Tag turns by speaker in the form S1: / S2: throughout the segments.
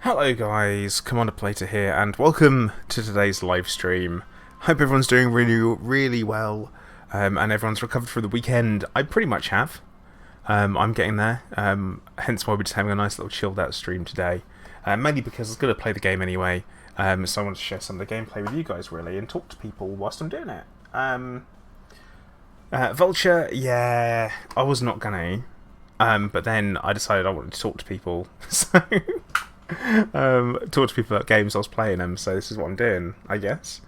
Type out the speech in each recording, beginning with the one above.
S1: Hello guys, Commander Plater here, and welcome to today's live stream. Hope everyone's doing really well, and everyone's recovered from the weekend. I pretty much have. I'm getting there, hence why we're just having a nice little chilled out stream today. Mainly because I was going to play the game anyway, so I wanted to share some of the gameplay with you guys really, and talk to people whilst I'm doing it. Vulture, yeah, I was not gonna, but then I decided I wanted to talk to people, so... talk to people about games I was playing them, so this is what I'm doing, I guess.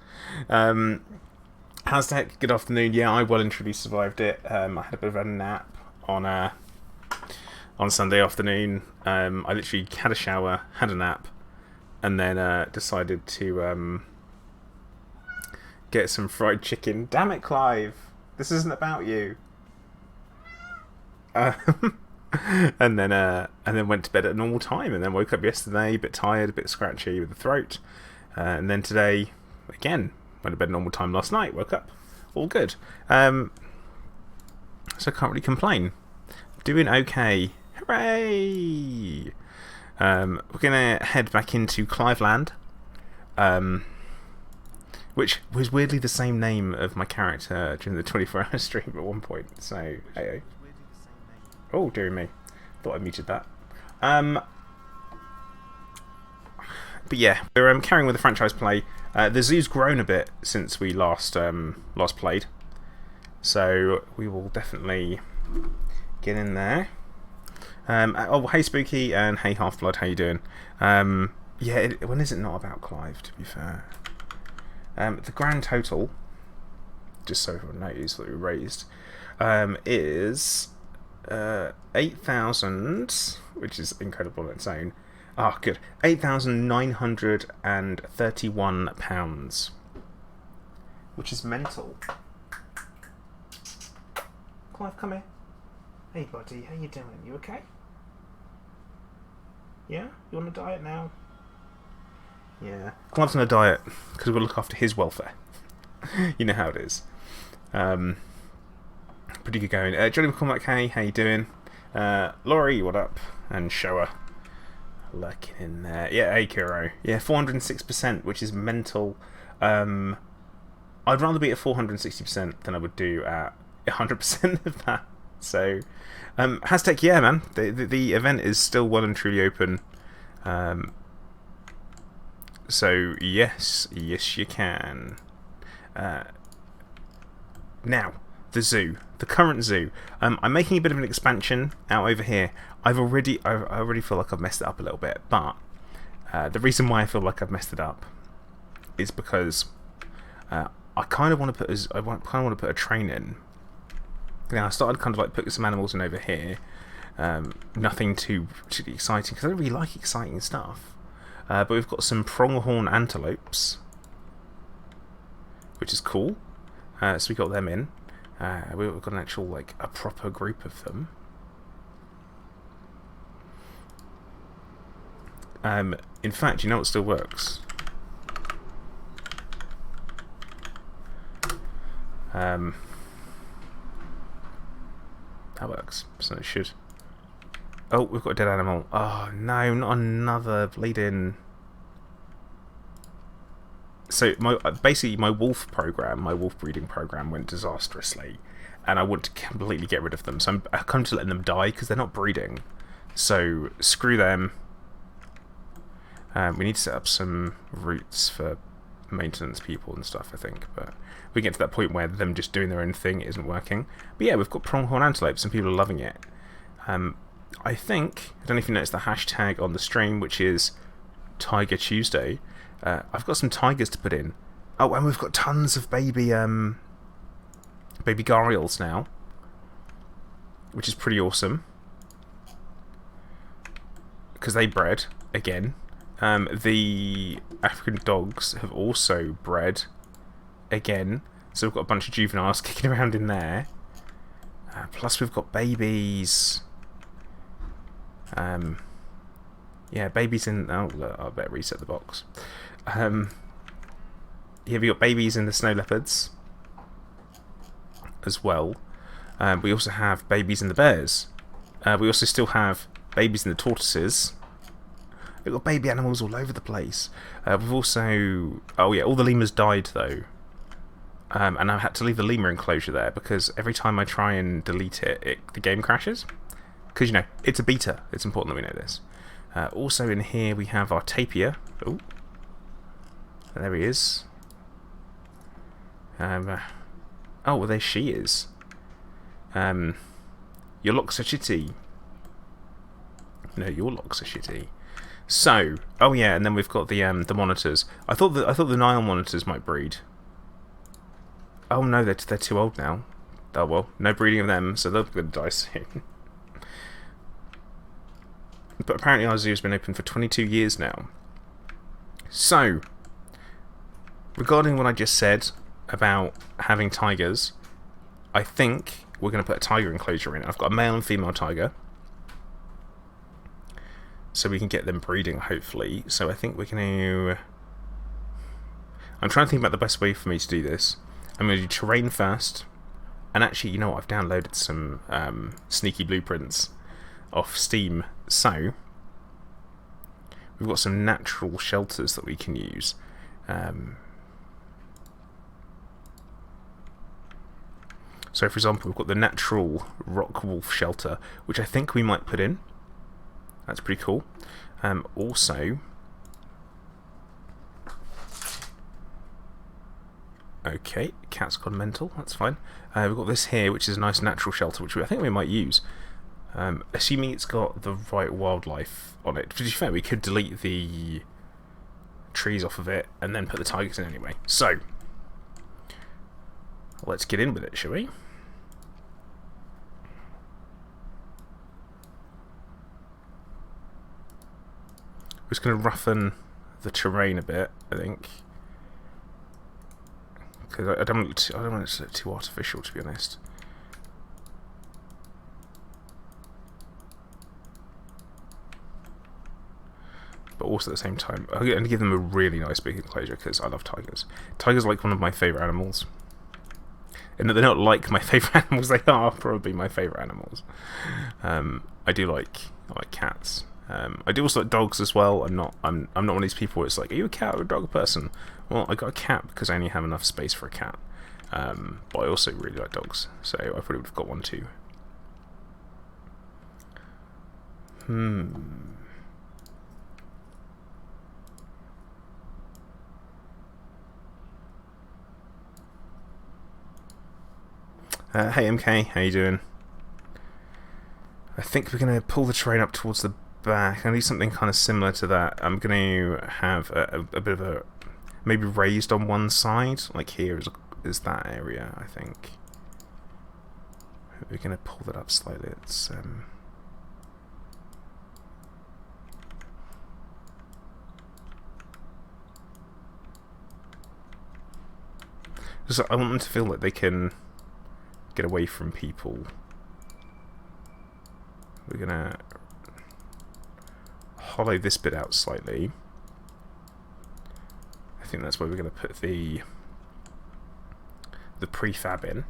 S1: How's the heck? Good afternoon. Yeah, I well and truly survived it. I had a bit of a nap on Sunday afternoon. I literally had a shower, had a nap, and then decided to get some fried chicken. Damn it, Clive! This isn't about you. And then went to bed at a normal time, and then woke up yesterday a bit tired, a bit scratchy with the throat, and then today again went to bed at normal time last night, woke up all good, so I can't really complain. Doing okay. Hooray! We're gonna head back into Cliveland, which was weirdly the same name of my character during the 24-hour stream at one point, so hey. Oh, dear me. Thought I muted that. But yeah, we're carrying with the franchise play. The zoo's grown a bit since we last played, so we will definitely get in there. Oh, hey Spooky and hey Half-Blood, how you doing? Yeah, when is it not about Clive, to be fair? The grand total, just so everyone knows that we raised, is... 8,000, which is incredible on its own. Ah, good. £8,931, which is mental. Clive, come here. Hey, buddy, how you doing? You okay? Yeah? You on a diet now? Yeah. Clive's on a diet because we'll look after his welfare. You know how it is. Pretty good going. Johnny McCormack, hey, how you doing? Laurie, what up? And Showa, lurking in there. Yeah, hey Kuro. Yeah, 406%, which is mental. I'd rather be at 460% than I would do at 100% of that. So, hashtag yeah, man. The event is still well and truly open. So yes you can. Now. The zoo, the current zoo. I'm making a bit of an expansion out over here. I already feel like I've messed it up a little bit, but the reason why I feel like I've messed it up is because I kind of want to put a train in. Now I started kind of like putting some animals in over here. Nothing too exciting because I don't really like exciting stuff. But we've got some pronghorn antelopes, which is cool. So we got them in. We've got an actual, like, a proper group of them. In fact, you know what still works? That works, so it should. Oh, we've got a dead animal. Oh, no, not another bleeding... So basically my wolf breeding program went disastrously, and I want to completely get rid of them. So I'm come to letting them die because they're not breeding. So screw them. We need to set up some routes for maintenance people and stuff, I think. But we get to that point where them just doing their own thing isn't working. But yeah, we've got pronghorn antelopes and people are loving it. I think, I don't know if you noticed the hashtag on the stream, which is Tiger Tuesday. I've got some tigers to put in. Oh, and we've got tons of baby gharials now, which is pretty awesome because they bred again. The African dogs have also bred again, so we've got a bunch of juveniles kicking around in there. Plus, we've got babies. Yeah, babies in... Oh, look, I better reset the box. Yeah, we got babies in the snow leopards as well. We also have babies in the bears. We also still have babies in the tortoises. We've got baby animals all over the place. We've also... Oh yeah, all the lemurs died though. And I had to leave the lemur enclosure there because every time I try and delete it, the game crashes. Because, you know, it's a beta. It's important that we know this. Also in here we have our tapir. Oh, there he is. Oh, well, there she is. Your locks are shitty. No, your locks are shitty. So, oh yeah, and then we've got the monitors. I thought the Nile monitors might breed. Oh no, they're too old now. Oh well, no breeding of them, so they're going to die soon. But apparently our zoo has been open for 22 years now. So, regarding what I just said about having tigers, I think we're going to put a tiger enclosure in. I've got a male and female tiger, so we can get them breeding, hopefully. So I think we're going to... I'm trying to think about the best way for me to do this. I'm going to do terrain first. And actually, you know what? I've downloaded some sneaky blueprints off Steam. So, we've got some natural shelters that we can use. So, for example, we've got the natural rock wolf shelter, which I think we might put in. That's pretty cool. Also, okay, cat's gone mental. That's fine. We've got this here, which is a nice natural shelter, which I think we might use. Assuming it's got the right wildlife on it. To be fair, we could delete the trees off of it and then put the tigers in anyway. So, let's get in with it, shall we? We're just going to roughen the terrain a bit, I think. Because I don't want it to look too artificial, to be honest. But also at the same time, I'm going to give them a really nice big enclosure because I love tigers. Tigers are like one of my favourite animals. And they're not like my favourite animals, they are probably my favourite animals. I like cats. I do also like dogs as well. I'm not one of these people where it's like, are you a cat or a dog person? Well, I got a cat because I only have enough space for a cat. But I also really like dogs, so I probably would have got one too. Hey MK, how you doing? I think we're going to pull the terrain up towards the back. I need something kind of similar to that. I'm going to have a bit of a... maybe raised on one side. Like here is that area, I think. We're going to pull that up slightly. It's... just, I want them to feel like they can get away from people. We're going to hollow this bit out slightly. I think that's where we're going to put the prefab in.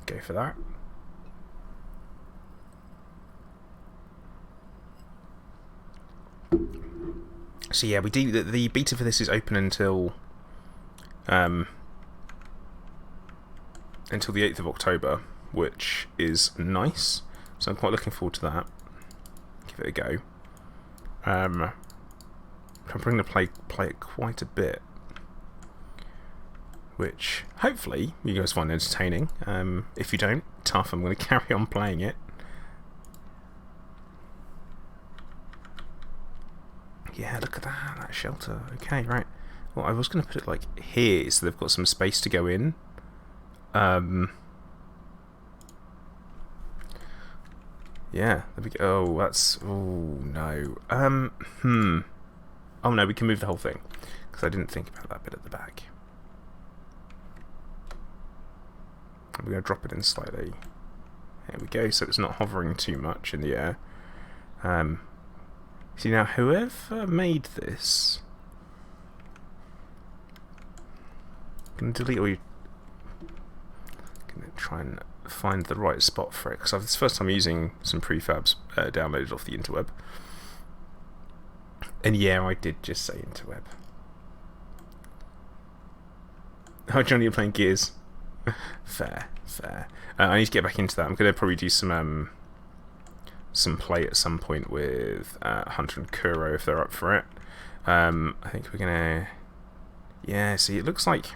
S1: Go for that. So yeah, we do the beta for this is open until the 8th of October, which is nice. So I'm quite looking forward to that. Give it a go. I'm probably going to play it quite a bit, which hopefully you guys find entertaining. If you don't, tough. I'm going to carry on playing it. Yeah, look at that shelter. Okay, right. Well, I was going to put it like here, so they've got some space to go in. Yeah, there we go. Oh, that's... oh, no. Oh, no, we can move the whole thing. Because I didn't think about that bit at the back. We're going to drop it in slightly. There we go, so it's not hovering too much in the air. See, now, whoever made this... I'm going to delete all your... I'm going to try and find the right spot for it, because it's the first time using some prefabs downloaded off the interweb. And yeah, I did just say interweb. Oh, Johnny, you're playing Gears. Fair, fair. I need to get back into that. I'm going to probably do some play at some point with Hunter and Kuro if they're up for it. I think we're going to... Yeah, see, it looks like...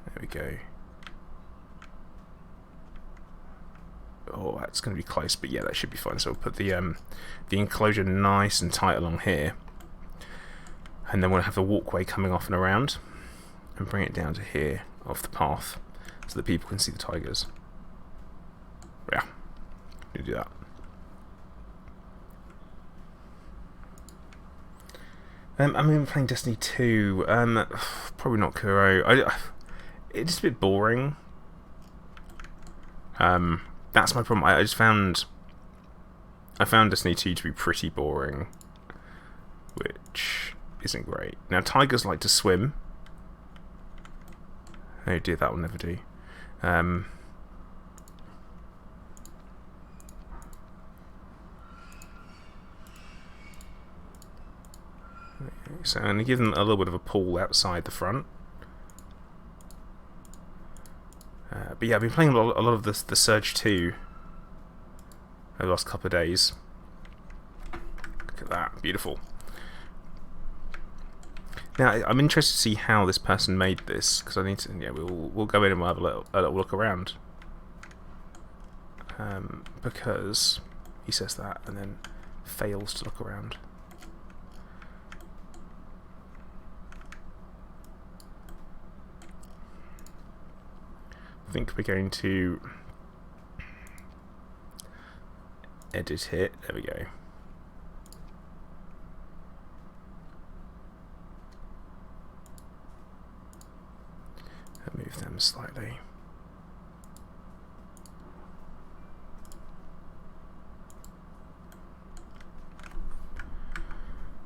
S1: There we go. Oh, that's going to be close, but yeah, that should be fine. So we'll put the enclosure nice and tight along here. And then we'll have the walkway coming off and around. And bring it down to here, off the path, so that people can see the tigers. Yeah, you do that. I mean, playing Destiny 2. Probably not Kuro. It's just a bit boring. That's my problem. I found Destiny 2 to be pretty boring, which isn't great. Now, tigers like to swim. Oh dear, that will never do. So I'm going to give them a little bit of a pull outside the front. But yeah, I've been playing a lot of the Surge 2 over the last couple of days. Look at that, beautiful. Now I'm interested to see how this person made this, because I need to. Yeah, we'll go in and we'll have a little look around. Because he says that and then fails to look around. I think we're going to edit it. There we go. And move them slightly.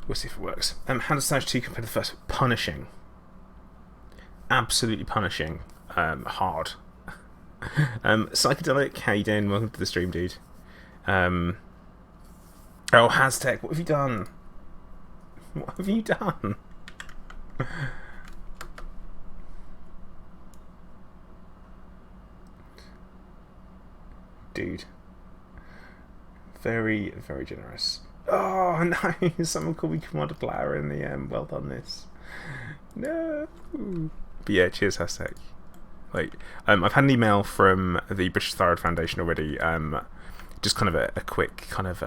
S1: We'll see if it works. How does Surge 2 compare to the first? Punishing. Absolutely punishing. Hard. Psychedelic, how you doing? Welcome to the stream, dude. Oh, Haztech, what have you done? What have you done? Dude. Very, very generous. Oh, no, someone called me Commander Flower in the well done this. No. But yeah, cheers, Haztech. Like, I've had an email from the British Thyroid Foundation already. Just kind of a quick kind of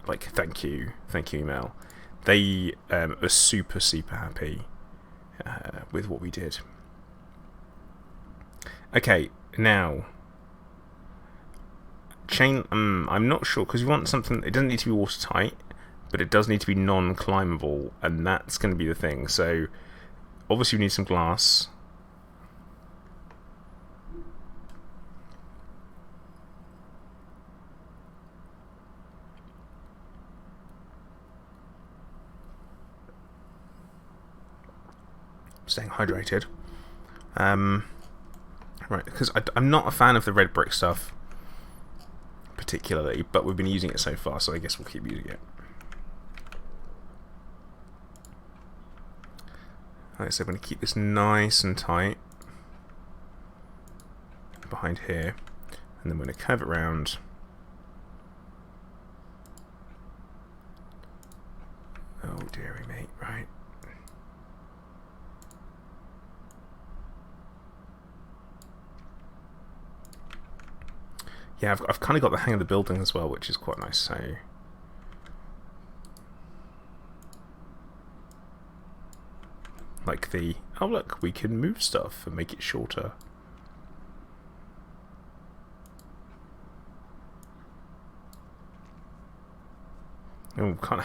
S1: like thank you email. They are super happy with what we did. Okay, now chain. I'm not sure because we want something. It doesn't need to be watertight, but it does need to be non-climbable, and that's going to be the thing. So obviously we need some glass. Staying hydrated. Right, because I'm not a fan of the red brick stuff particularly, but we've been using it so far, so I guess we'll keep using it. Like I said, I'm going to keep this nice and tight behind here, and then we're going to curve it round. Oh dearie me, right. Yeah, I've kind of got the hang of the building as well, which is quite nice. So, like oh look, we can move stuff and make it shorter. Oh, kind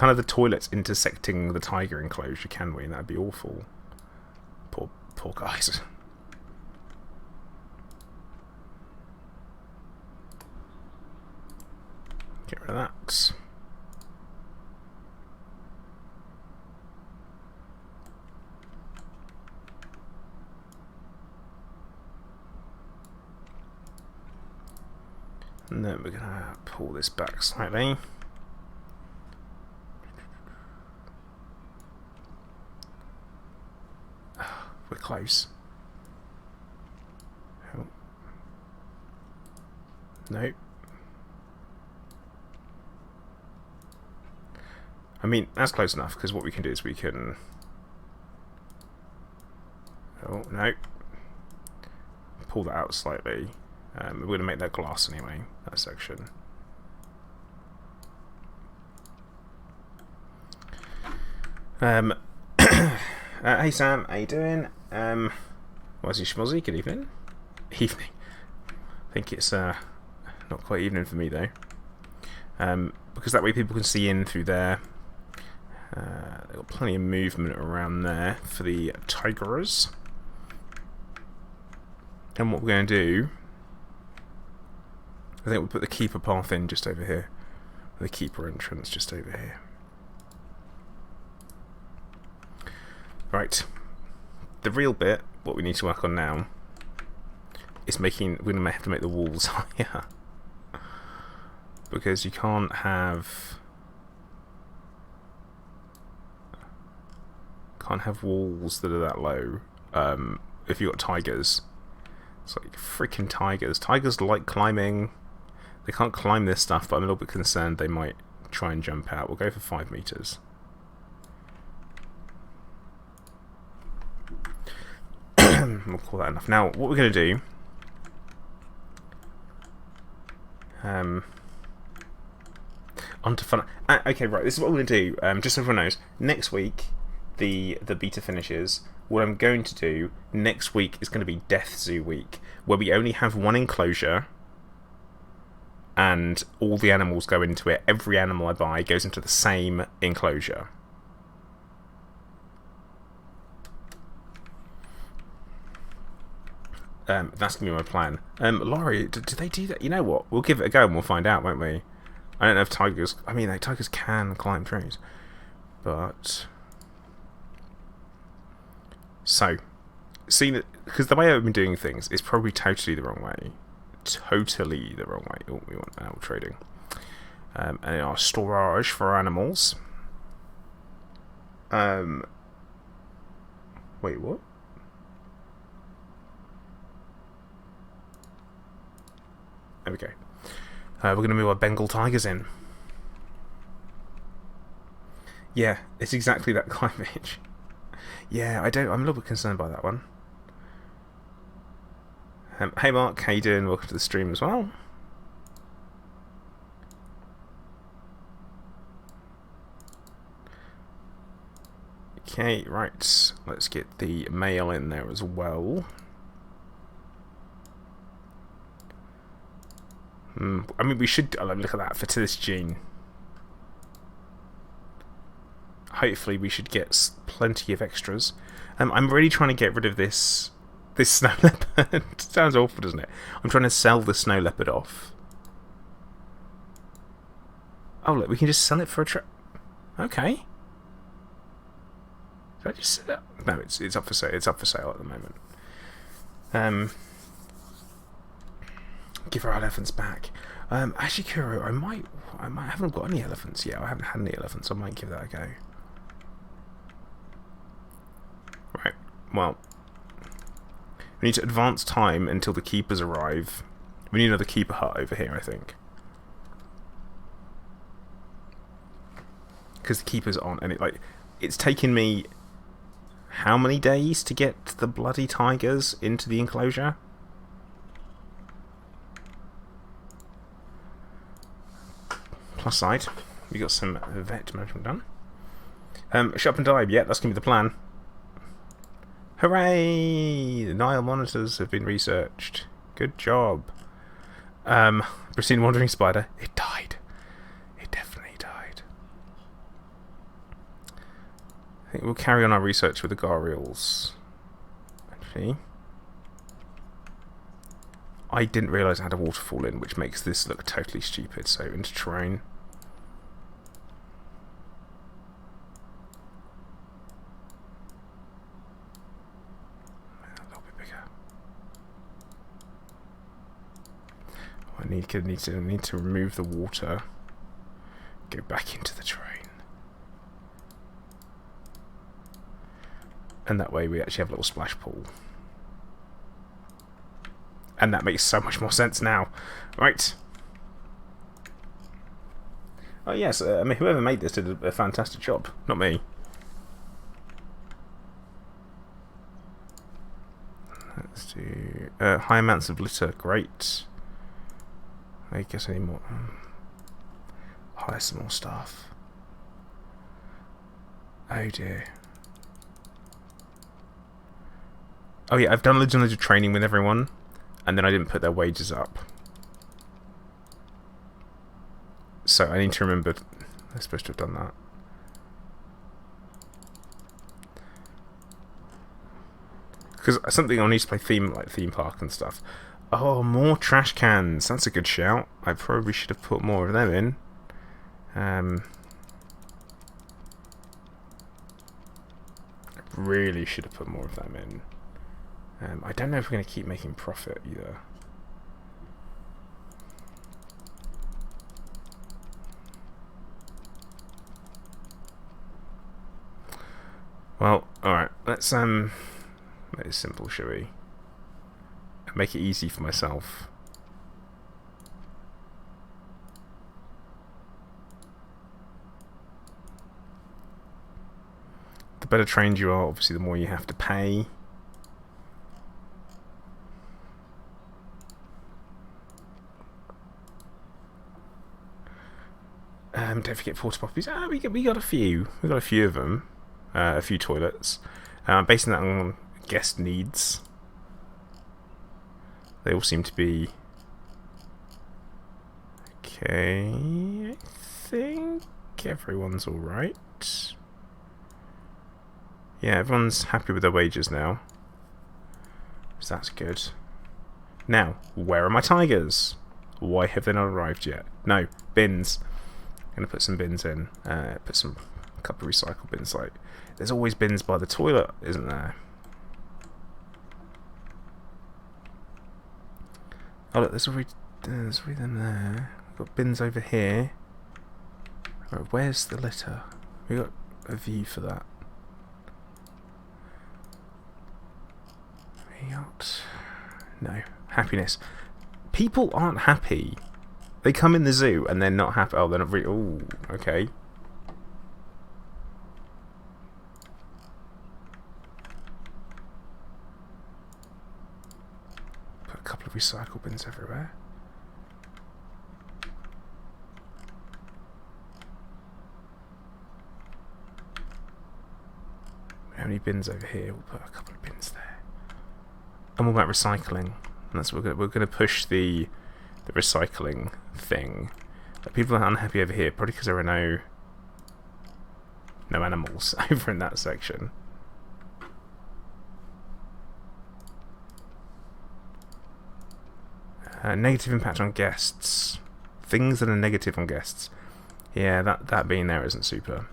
S1: of the toilets intersecting the tiger enclosure, can we? And that'd be awful. Poor guys. Get rid of that. And then we're going to pull this back slightly. We're close. Oh. Nope. I mean, that's close enough, because what we can do is we can... Oh, no. Pull that out slightly. We're going to make that glass anyway, that section. Hey Sam, how you doing? Wazzy schmozzy, good evening. Evening. I think it's not quite evening for me though. Because that way people can see in through there. They've got plenty of movement around there for the tigers. And what we're going to do, I think we'll put the keeper path in just over here. The keeper entrance just over here. Right. The real bit, what we need to work on now, is making... We're going to have to make the walls higher. Because you can't have... Can't have walls that are that low if you've got tigers. It's like freaking tigers. Tigers like climbing. They can't climb this stuff, but I'm a little bit concerned they might try and jump out. We'll go for 5 meters. We'll call that enough. Now, what we're going to do... onto fun... okay, right, this is what we're going to do. Just so everyone knows, next week, the beta finishes. What I'm going to do next week is going to be Death Zoo week, where we only have one enclosure and all the animals go into it. Every animal I buy goes into the same enclosure. That's going to be my plan. Laurie, do they do that? You know what? We'll give it a go and we'll find out, won't we? I don't know if tigers... I mean, tigers can climb trees. But... So, seeing that... Because the way I've been doing things is probably totally the wrong way. Totally the wrong way. Oh, we want animal trading. And in our storage for animals. Wait, what? There we go. We're going to move our Bengal tigers in. Yeah, it's exactly that climate. Yeah, I'm a little bit concerned by that one. Hey Mark, how you doing? Welcome to the stream as well. Okay, right. Let's get the male in there as well. I mean, we should... look at that, fertility gene. Hopefully we should get plenty of extras. I'm really trying to get rid of this snow leopard. Sounds awful, doesn't it? I'm trying to sell the snow leopard off. Oh, look, we can just sell it for a Okay. Did I just... No, it's up for sale. It's up for sale at the moment. Give our elephants back. Actually, Kuro, I haven't got any elephants yet. I haven't had any elephants. I might give that a go. Right. Well, we need to advance time until the keepers arrive. We need another keeper hut over here, I think. Because the keepers aren't any... it's taken me... How many days to get the bloody tigers into the enclosure? Plus side, we got some vet management done. Shut up and dive, yeah, that's going to be the plan. Hooray! The Nile monitors have been researched. Good job. Pristine wandering spider. It died. It definitely died. I think we'll carry on our research with the gharials. Actually, I didn't realise I had a waterfall in, which makes this look totally stupid. So into terrain. need to remove the water. Go back into the train. And that way we actually have a little splash pool. And that makes so much more sense now. Right. Oh yes, I mean, whoever made this did a fantastic job. Not me. Let's do high amounts of litter. Great. I guess any more. Hire some more staff. Oh dear. Oh yeah, I've done loads and loads of training with everyone, and then I didn't put their wages up. So I need to remember I'm supposed to have done that. Because something I need to play theme park and stuff. Oh, more trash cans. That's a good shout. I probably should have put more of them in. I really should have put more of them in. I don't know if we're going to keep making profit either. Well, alright, let's make it simple, shall we? Make it easy for myself. The better trained you are, obviously the more you have to pay. Don't forget porta potties. We got a few. We got a few of them. A few toilets. Basing that on guest needs. They all seem to be okay. I think everyone's all right. Yeah, everyone's happy with their wages now, so that's good. Now, where are my tigers? Why have they not arrived yet? No, bins. I'm gonna put some bins in. Put a couple of recycle bins. Like, there's always bins by the toilet, isn't there? Oh look, there's already them there. We've got bins over here. Right, where's the litter? We got a view for that. We got no happiness. People aren't happy. They come in the zoo and they're not happy. Oh, they're not really. Oh, okay. Put a couple of recycle bins everywhere. How many bins over here? We'll put a couple of bins there. And what about recycling? And that's what we're going to push the recycling thing. But people are unhappy over here, probably because there are no animals over in that section. Negative impact on guests. Things that are negative on guests. Yeah, that being there isn't super.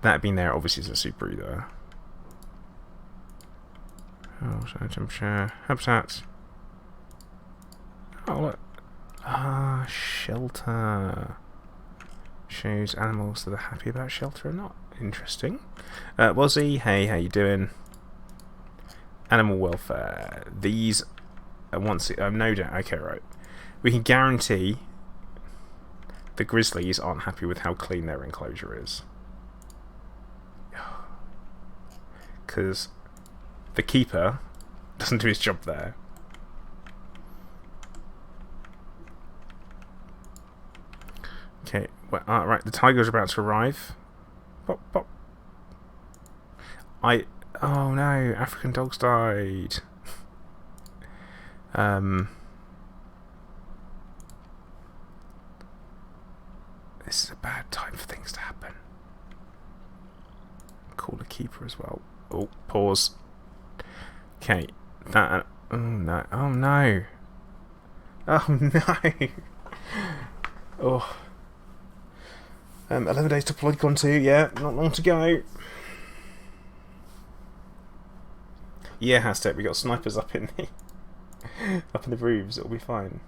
S1: That being there obviously isn't super either. Oh, temperature, habitat. Oh look. Ah, shelter. Shows animals that are happy about shelter or not. Interesting. Wazzy, hey, how you doing? Animal welfare. These no doubt. Okay, right. We can guarantee the grizzlies aren't happy with how clean their enclosure is. Because the keeper doesn't do his job there. Okay, well, right, the tigers are about to arrive. Pop, pop. Oh no, African dogs died. This is a bad time for things to happen. Call the keeper as well. Oh, pause. Okay, that. Oh no! Oh no! Oh no! Oh. 11 days to Polygon 2. Yeah, not long to go. Yeah, Hashtag, we got snipers up in the Up in the roofs, it'll be fine.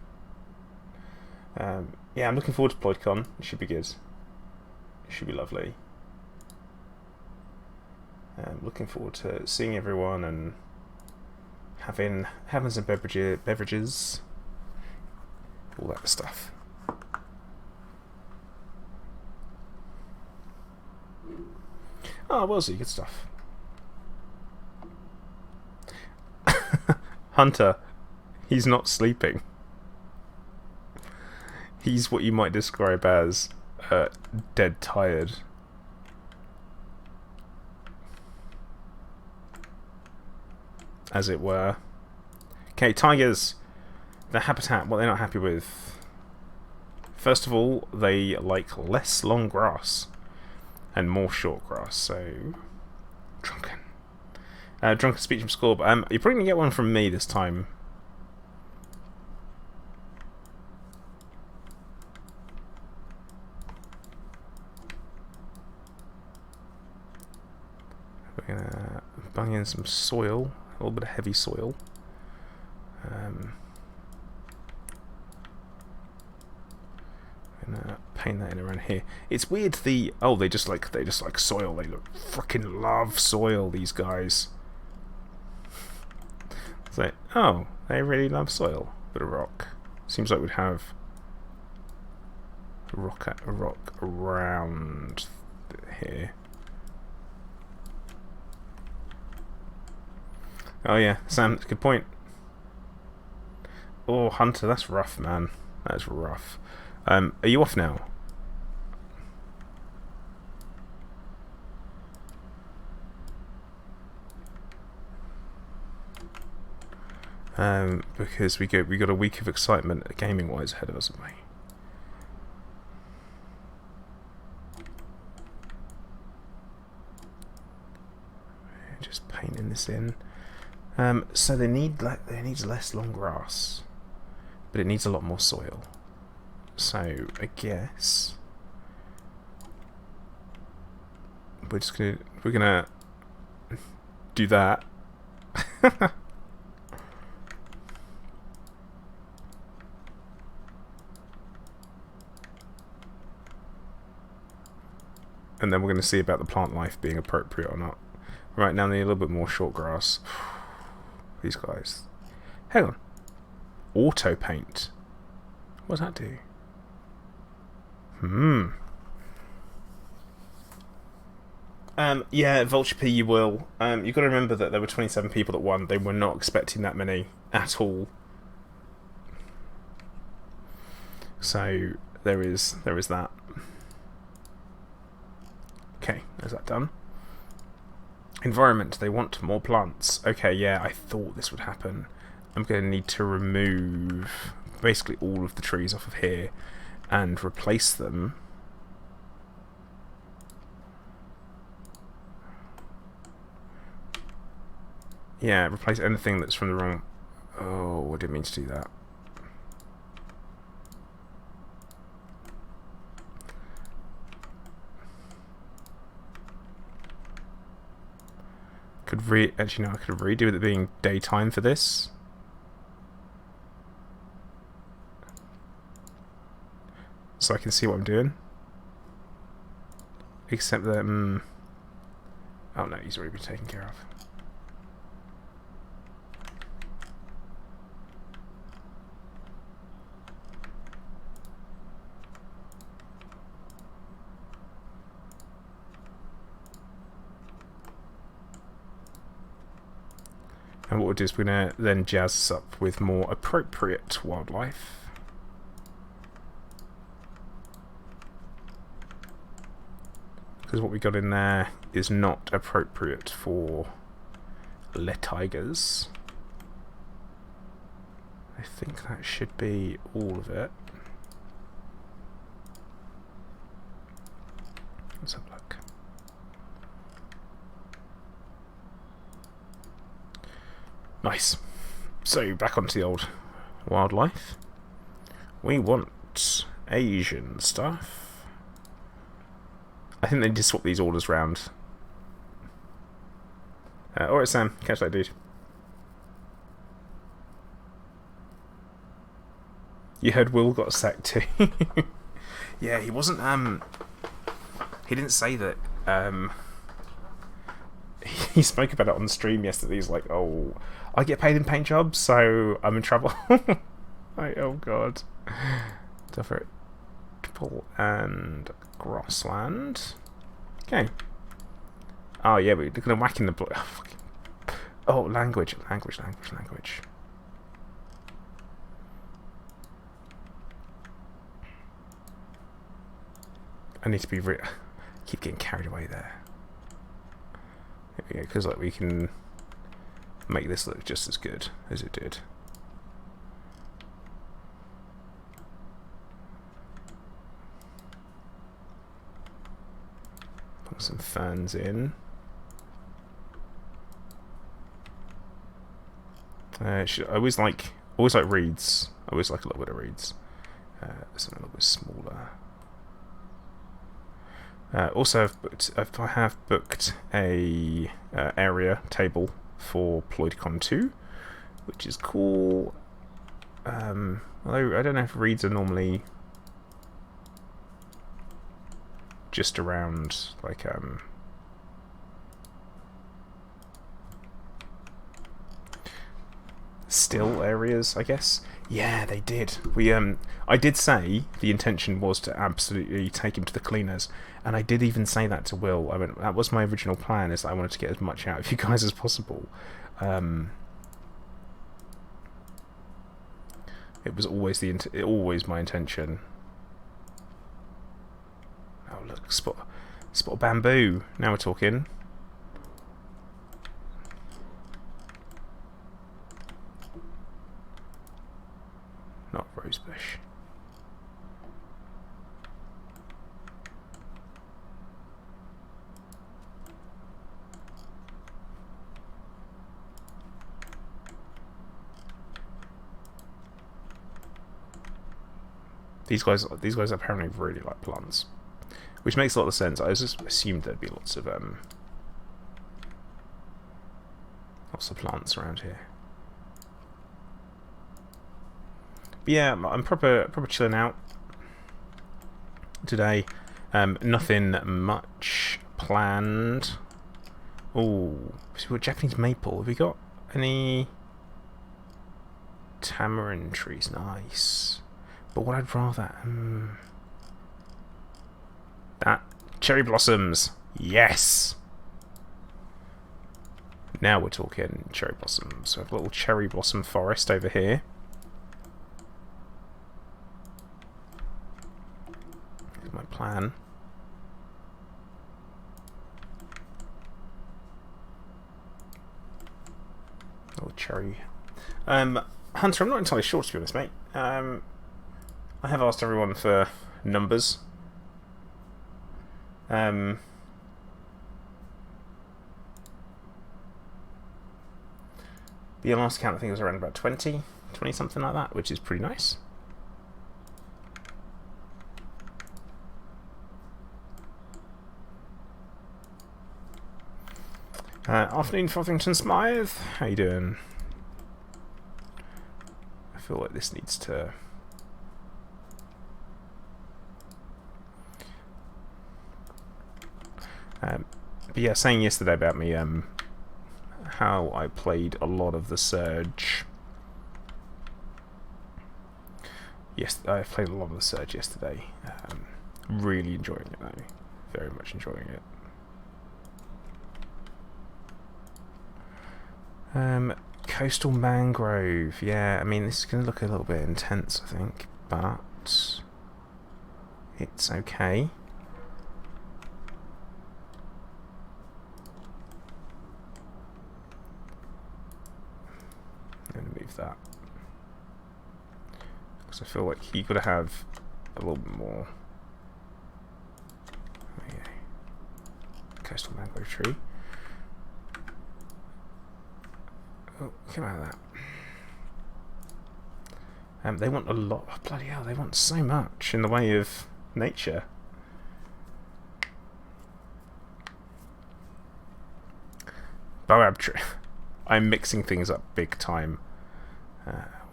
S1: Yeah, I'm looking forward to PloidCon. It should be good. It should be lovely. Looking forward to seeing everyone and having some beverages, all that stuff. Oh, we'll see. Good stuff. Hunter, he's not sleeping. He's what you might describe as dead tired. As it were. Okay, tigers. Their habitat, what they're not happy with. First of all, they like less long grass and more short grass, so... Drunken. Drunken speech from school, but you're probably going to get one from me this time. We're going to bung in some soil, a little bit of heavy soil. Paint that in around here. It's weird. They just like soil. They look freaking love soil. These guys. It's like, oh, they really love soil. Bit of rock. Seems like we'd have a rock around here. Oh yeah, Sam, that's a good point. Oh, Hunter, that's rough, man. That's rough. Are you off now? Because we got a week of excitement gaming wise ahead of us, haven't we? Just painting this in. So they need less long grass, but it needs a lot more soil. So I guess we're gonna do that. And then we're going to see about the plant life being appropriate or not. Right now they need a little bit more short grass. These guys. Hang on. Auto paint. What does that do? Yeah, Vulture P, you will. You've got to remember that there were 27 people that won. They were not expecting that many at all. So there is that. Okay, is that done? Environment, they want more plants. Okay, yeah, I thought this would happen. I'm going to need to remove basically all of the trees off of here and replace them. Yeah, replace anything that's from the wrong... Oh, I didn't mean to do that. Actually, no, I could redo with it being daytime for this. So I can see what I'm doing. Except that... oh no, he's already been taken care of. And what we'll do is we're going to then jazz this up with more appropriate wildlife. Because what we got in there is not appropriate for le tigers. I think that should be all of it. Let's have a look. Nice. So, back onto the old wildlife. We want Asian stuff. I think they need to swap these orders round. Alright, Sam. Catch that dude. You heard Will got sacked too. Yeah, he wasn't. He didn't say that. He spoke about it on the stream yesterday. He's like, "Oh, I get paid in paint jobs, so I'm in trouble." Like, oh god. Different and grassland. Okay. Oh yeah, we're gonna whack in the oh, language. I need to be keep getting carried away there. There we go, because like we can make this look just as good as it did. Put some ferns in. I always like reeds. I always like a little bit of reeds. Something a little bit smaller. Also, I have booked a area table for PloidCon 2, which is cool. Although I don't know if reeds are normally just around like still areas, I guess. Yeah, they did. I did say the intention was to absolutely take him to the cleaners, and I did even say that to Will. I mean, that was my original plan, is that I wanted to get as much out of you guys as possible. It was always always my intention. Oh look, spot of bamboo. Now we're talking. Not rosebush. These guys apparently really like plants, which makes a lot of sense. I just assumed there'd be lots of plants around here. But yeah, I'm proper chilling out today. Nothing much planned. Oh, so we've got Japanese maple. Have we got any tamarind trees? Nice. But what I'd rather... that. Cherry blossoms. Yes! Now we're talking cherry blossoms. So I have a little cherry blossom forest over here. Here's my plan. Little cherry. Hunter, I'm not entirely sure, to be honest, mate. I have asked everyone for numbers. The last count I think was around about 20 something like that, which is pretty nice. Afternoon, Fothington Smythe. How you doing? I feel like this needs to... but yeah, saying yesterday about me, how I played a lot of the Surge. Yes, I played a lot of the Surge yesterday. Really enjoying it though. Very much enjoying it. Coastal mangrove. Yeah, I mean, this is going to look a little bit intense, I think, but it's okay. I'm going to move that because I feel like you've got to have a little bit more. There we go. Coastal mangrove tree. Oh, come out of that. They want a lot. Oh, bloody hell, they want so much in the way of nature. Boab tree. I'm mixing things up big time.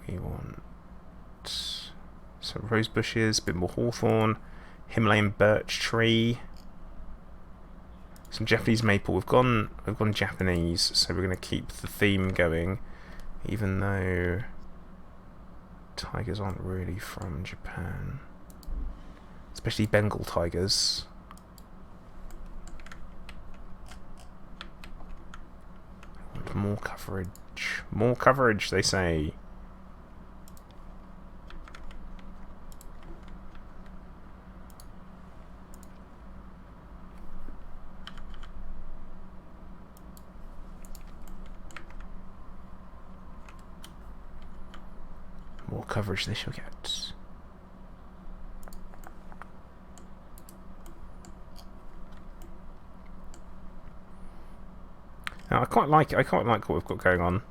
S1: We want So rose bushes, a bit more hawthorn, Himalayan birch tree, some Japanese maple. We've gone Japanese, so we're going to keep the theme going, even though tigers aren't really from Japan, especially Bengal tigers. I want more coverage. More coverage, they say. More coverage they shall get. Now, I quite like what we've got going on,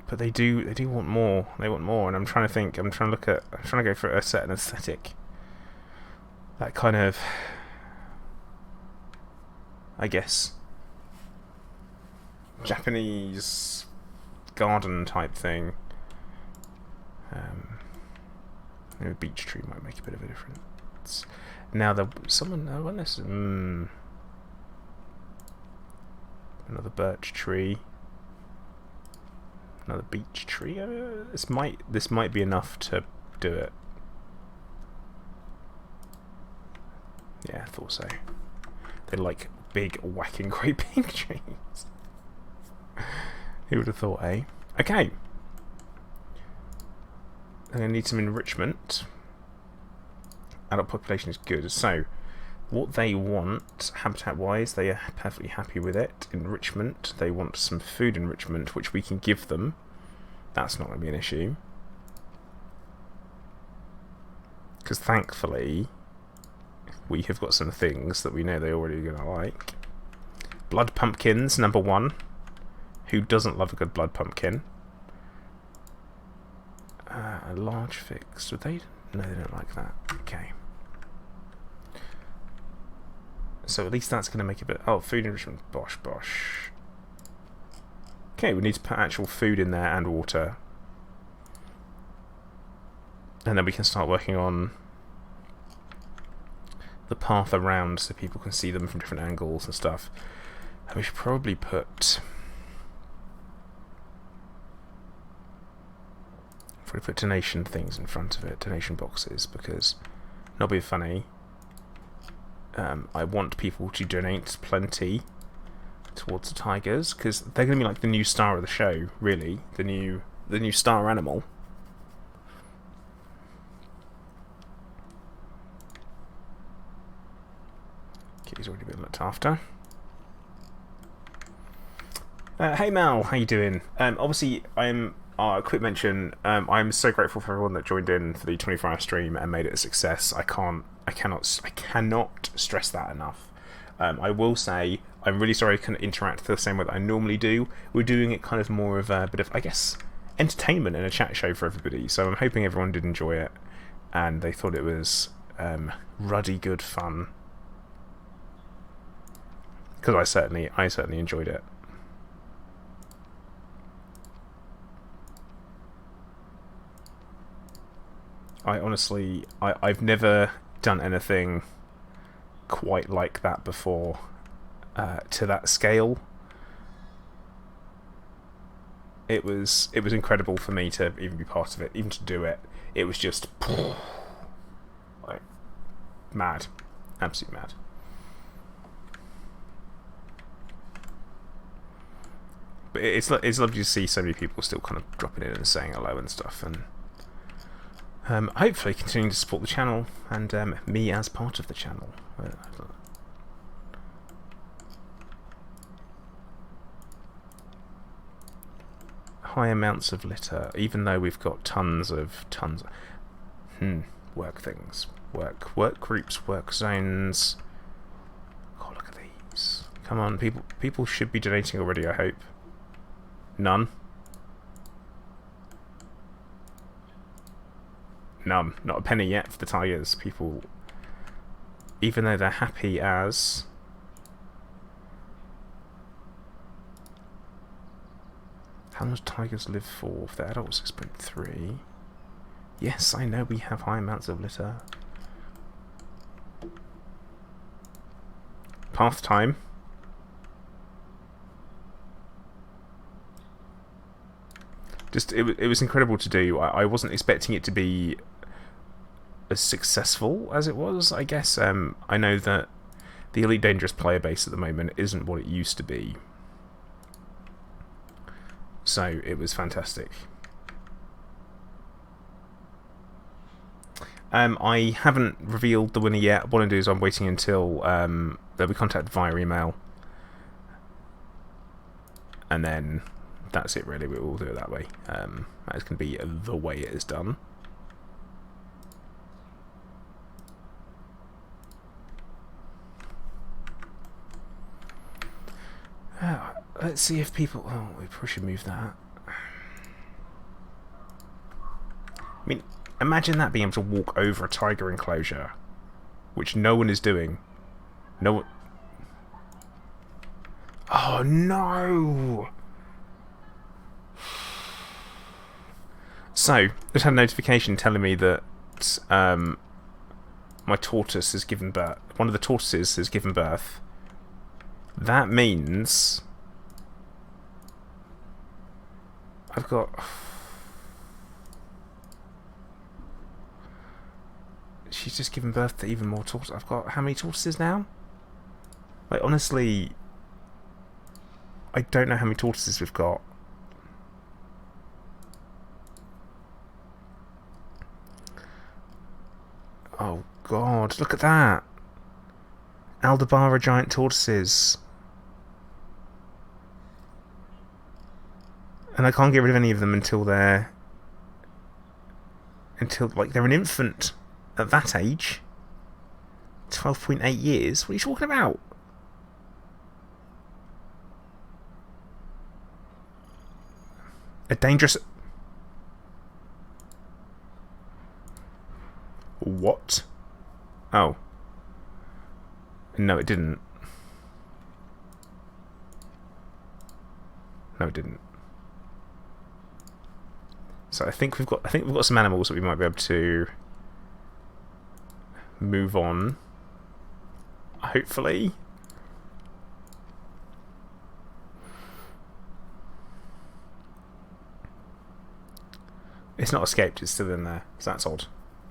S1: but they do want more. They want more, and I'm trying to go for a certain aesthetic. That kind of, I guess, Japanese garden type thing. Maybe a beech tree might make a bit of a difference. Now another birch tree, another beech tree. This might be enough to do it. Yeah, I thought so. They're like big whacking great big trees. Who would have thought, eh? Okay. I'm going to need some enrichment. Adult population is good. So, what they want, habitat-wise, they are perfectly happy with it. Enrichment, they want some food enrichment, which we can give them. That's not going to be an issue. Because thankfully, we have got some things that we know they're already going to like. Blood pumpkins, number 1. Who doesn't love a good blood pumpkin? A large fix. Would they? No, they don't like that. Okay. So at least that's going to make a bit... Oh, food enrichment. Bosh, bosh. Okay, we need to put actual food in there and water. And then we can start working on the path around so people can see them from different angles and stuff. And we should probably put... put donation things in front of it, donation boxes, because not being funny, I want people to donate plenty towards the tigers, because they're going to be like the new star of the show, really, the new star animal. Kitty's already been looked after. Hey Mal, how you doing? Obviously, a quick mention, I'm so grateful for everyone that joined in for the 24-hour stream and made it a success. I cannot stress that enough. I will say, I'm really sorry I couldn't interact the same way that I normally do. We're doing it kind of more of a bit of, I guess, entertainment and a chat show for everybody, so I'm hoping everyone did enjoy it, and they thought it was ruddy good fun. Because I certainly enjoyed it. I've never done anything quite like that before, to that scale. It was incredible for me to even be part of it, even to do it. It was just like mad, absolutely mad. But it's lovely to see so many people still kind of dropping in and saying hello and stuff, and hopefully continuing to support the channel and me as part of the channel. High amounts of litter, even though we've got tons of work things, work groups, work zones. Oh, look at these! Come on, people should be donating already. I hope. None. None. Not a penny yet for the tigers. People, even though they're happy as... How much tigers live for? If they're adults, 6.3. Yes, I know we have high amounts of litter. Path time. Just it was incredible to do. I wasn't expecting it to be as successful as it was, I guess. I know that the Elite Dangerous player base at the moment isn't what it used to be. So it was fantastic. I haven't revealed the winner yet. What I'm doing is I'm waiting until they'll be contacted via email. And then that's it really, we'll do it that way. That is going to be the way it is done. Let's see if people... Oh, we probably should move that. I mean, imagine that being able to walk over a tiger enclosure, which no one is doing. No one... Oh, no! So, I just had a notification telling me that my tortoise has given birth. One of the tortoises has given birth. That means I've got... She's just given birth to even more tortoises. I've got how many tortoises now? Like, honestly, I don't know how many tortoises we've got. Oh god, look at that! Aldabara giant tortoises. And I can't get rid of any of them until they're... like, they're an infant at that age. 12.8 years? What are you talking about? A dangerous... What? Oh. No, it didn't. No, it didn't. So I think we've got some animals that we might be able to move on. Hopefully. It's not escaped, it's still in there, so that's odd.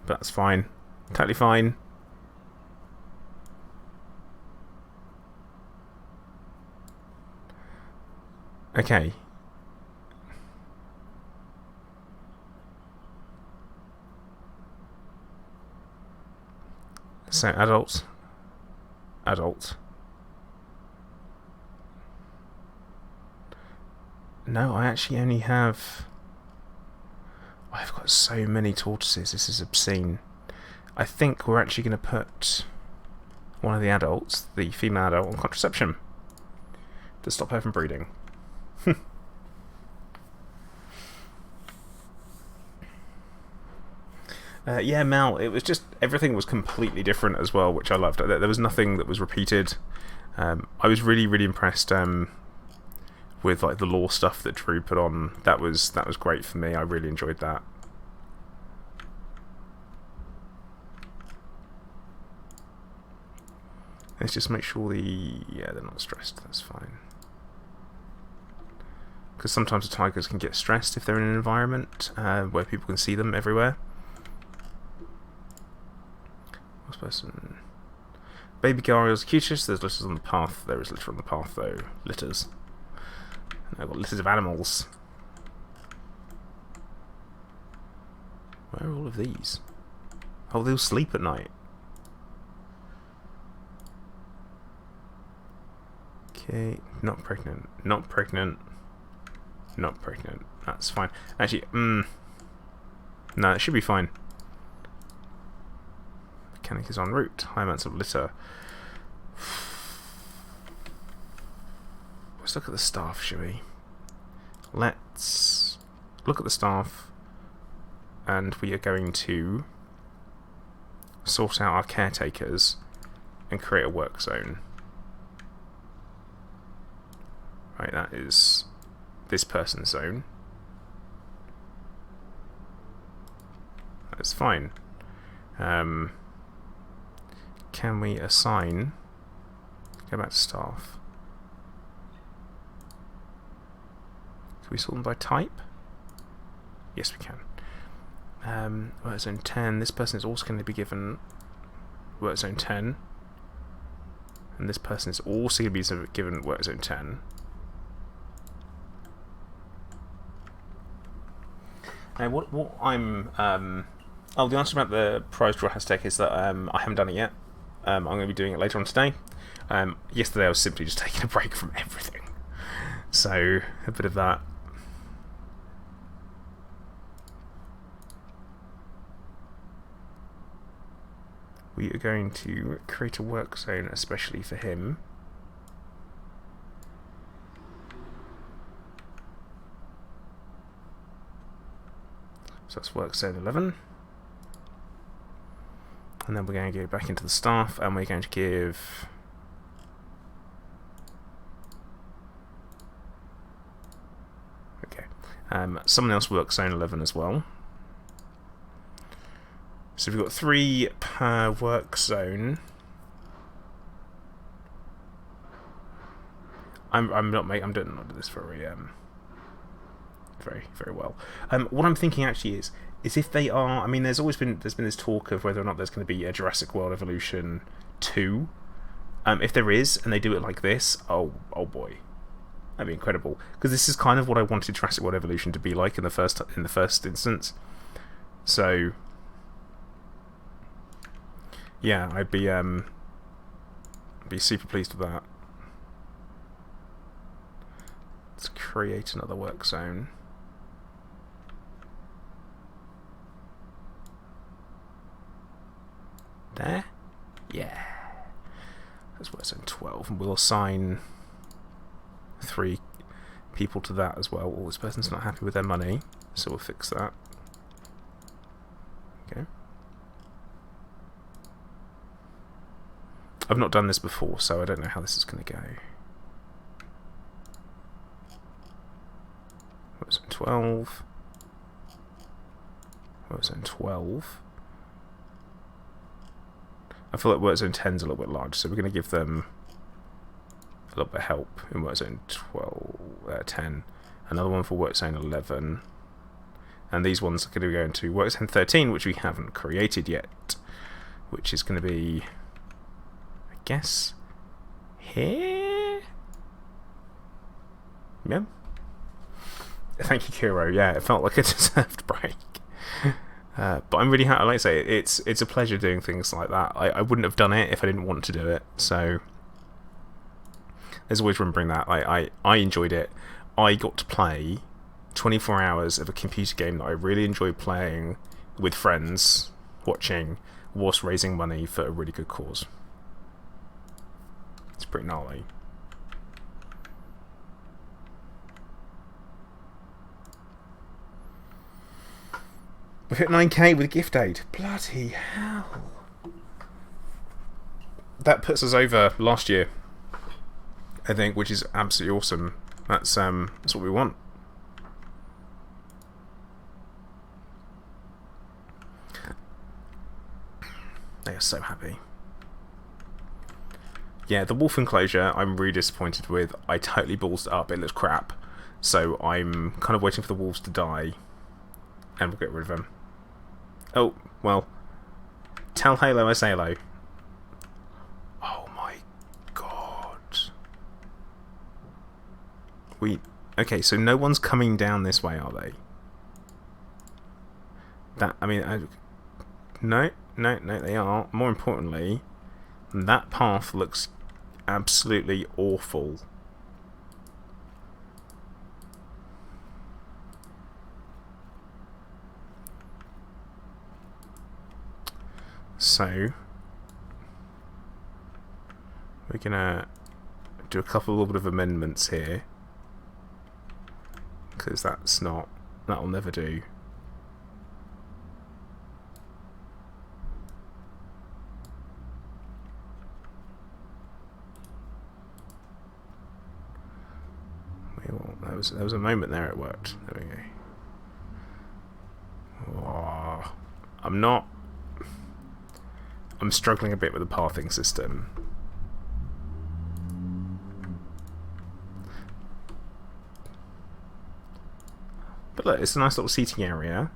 S1: But that's fine. Totally fine. Okay. So, adult. No, I actually only have... I've got so many tortoises, this is obscene. I think we're actually going to put one of the adults, the female adult, on contraception to stop her from breeding. Yeah, Mel, it was just... everything was completely different as well, which I loved. There was nothing that was repeated. I was really, really impressed with like the lore stuff that Drew put on. That was great for me. I really enjoyed that. Let's just make sure yeah, they're not stressed. That's fine. Because sometimes the tigers can get stressed if they're in an environment where people can see them everywhere. Person. Baby Gario's cutest. There's litters on the path. There is litter on the path, though. Litters. And I've got litters of animals. Where are all of these? Oh, they'll sleep at night. Okay, not pregnant. Not pregnant. Not pregnant. That's fine. Actually, no, it should be fine. Mechanic is en route. High amounts of litter. Let's look at the staff, shall we? Let's look at the staff, and we are going to sort out our caretakers and create a work zone. Right, that is this person's zone. That's fine. Can we assign... Go back to staff. Can we sort them by type? Yes, we can. Work zone 10. This person is also going to be given work zone 10. And this person is also going to be given work zone 10. And what I'm... the answer about the prize draw hashtag is that I haven't done it yet. I'm going to be doing it later on today. Yesterday I was simply just taking a break from everything. So, a bit of that. We are going to create a work zone especially for him. So that's work zone 11. And then we're going to go back into the staff and we're going to give... Okay. Someone else work zone 11 as well. So we've got 3 per work zone. I'm doing this very well. What I'm thinking actually is if they are, I mean, there's been this talk of whether or not there's going to be a Jurassic World Evolution 2. If there is, and they do it like this, oh boy, that'd be incredible. Because this is kind of what I wanted Jurassic World Evolution to be like in the first instance. So yeah, I'd be super pleased with that. Let's create another work zone. There? Yeah. That's work zone 12, and we'll assign 3 people to that as well. Oh, this person's not happy with their money, so we'll fix that. Okay. I've not done this before, so I don't know how this is going to go. Work zone 12. Work zone 12. I feel like work zone 10 is a little bit large, so we're going to give them a little bit of help in work zone 10. Another one for work zone 11. And these ones are going to go into work zone 13, which we haven't created yet, which is going to be... guess here. Yeah. Thank you, Kiro. Yeah, it felt like a deserved break. But I'm really happy. Like I say, it's a pleasure doing things like that. I wouldn't have done it if I didn't want to do it. So there's always remembering that. I enjoyed it. I got to play 24 hours of a computer game that I really enjoyed playing with friends, watching, whilst raising money for a really good cause. It's pretty gnarly. We've hit 9k with gift aid. Bloody hell. That puts us over last year, I think, which is absolutely awesome. That's what we want. They are so happy. Yeah, the wolf enclosure I'm really disappointed with. I totally ballsed it up. It looks crap. So I'm kind of waiting for the wolves to die, and we'll get rid of them. Oh, well. Tell Halo I say hello. Oh my god. Okay, so no one's coming down this way, are they? No, they are. More importantly, that path looks absolutely awful. So we're gonna do a couple of amendments here, because that'll never do. We will there was a moment there it worked. There we go. Oh, I'm struggling a bit with the pathing system. But look, it's a nice little seating area.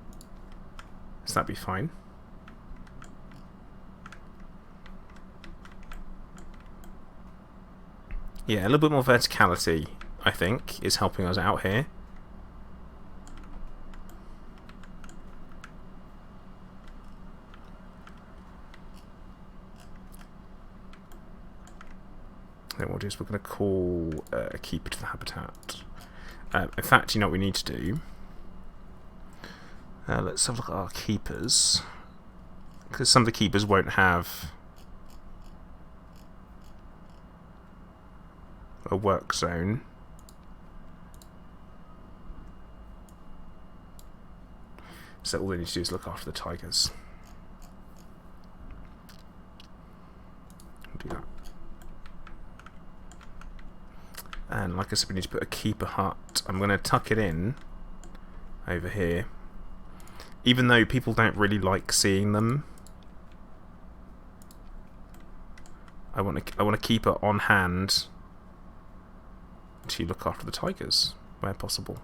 S1: So that'd be fine. Yeah, a little bit more verticality, I think, is helping us out here. Then we'll just, we're going to call a keeper to the habitat. In fact, you know what we need to do? Let's have a look at our keepers. Because some of the keepers won't have a work zone. So all they need to do is look after the tigers. We'll do that. And like I said, we need to put a keeper hut. I'm going to tuck it in over here. Even though people don't really like seeing them, I want to keep it on hand to look after the tigers where possible.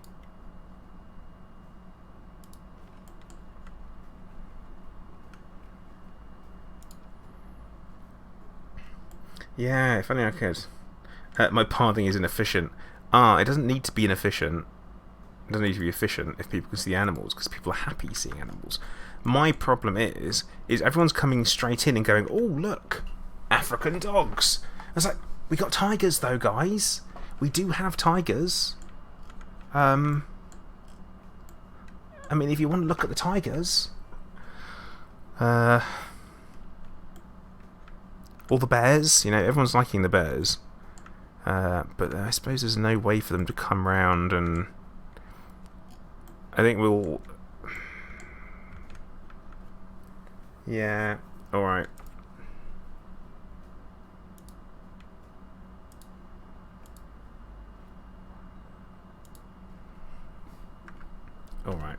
S1: Yeah, if only I could. My pathing is inefficient. It doesn't need to be inefficient. It doesn't need to be efficient if people can see animals, because people are happy seeing animals. My problem is everyone's coming straight in and going, oh, look, African dogs. I was like, we got tigers though, guys. We do have tigers. I mean, if you want to look at the tigers, or the bears, you know, everyone's liking the bears. But I suppose there's no way for them to come round, and I think we'll... Yeah, alright. Alright.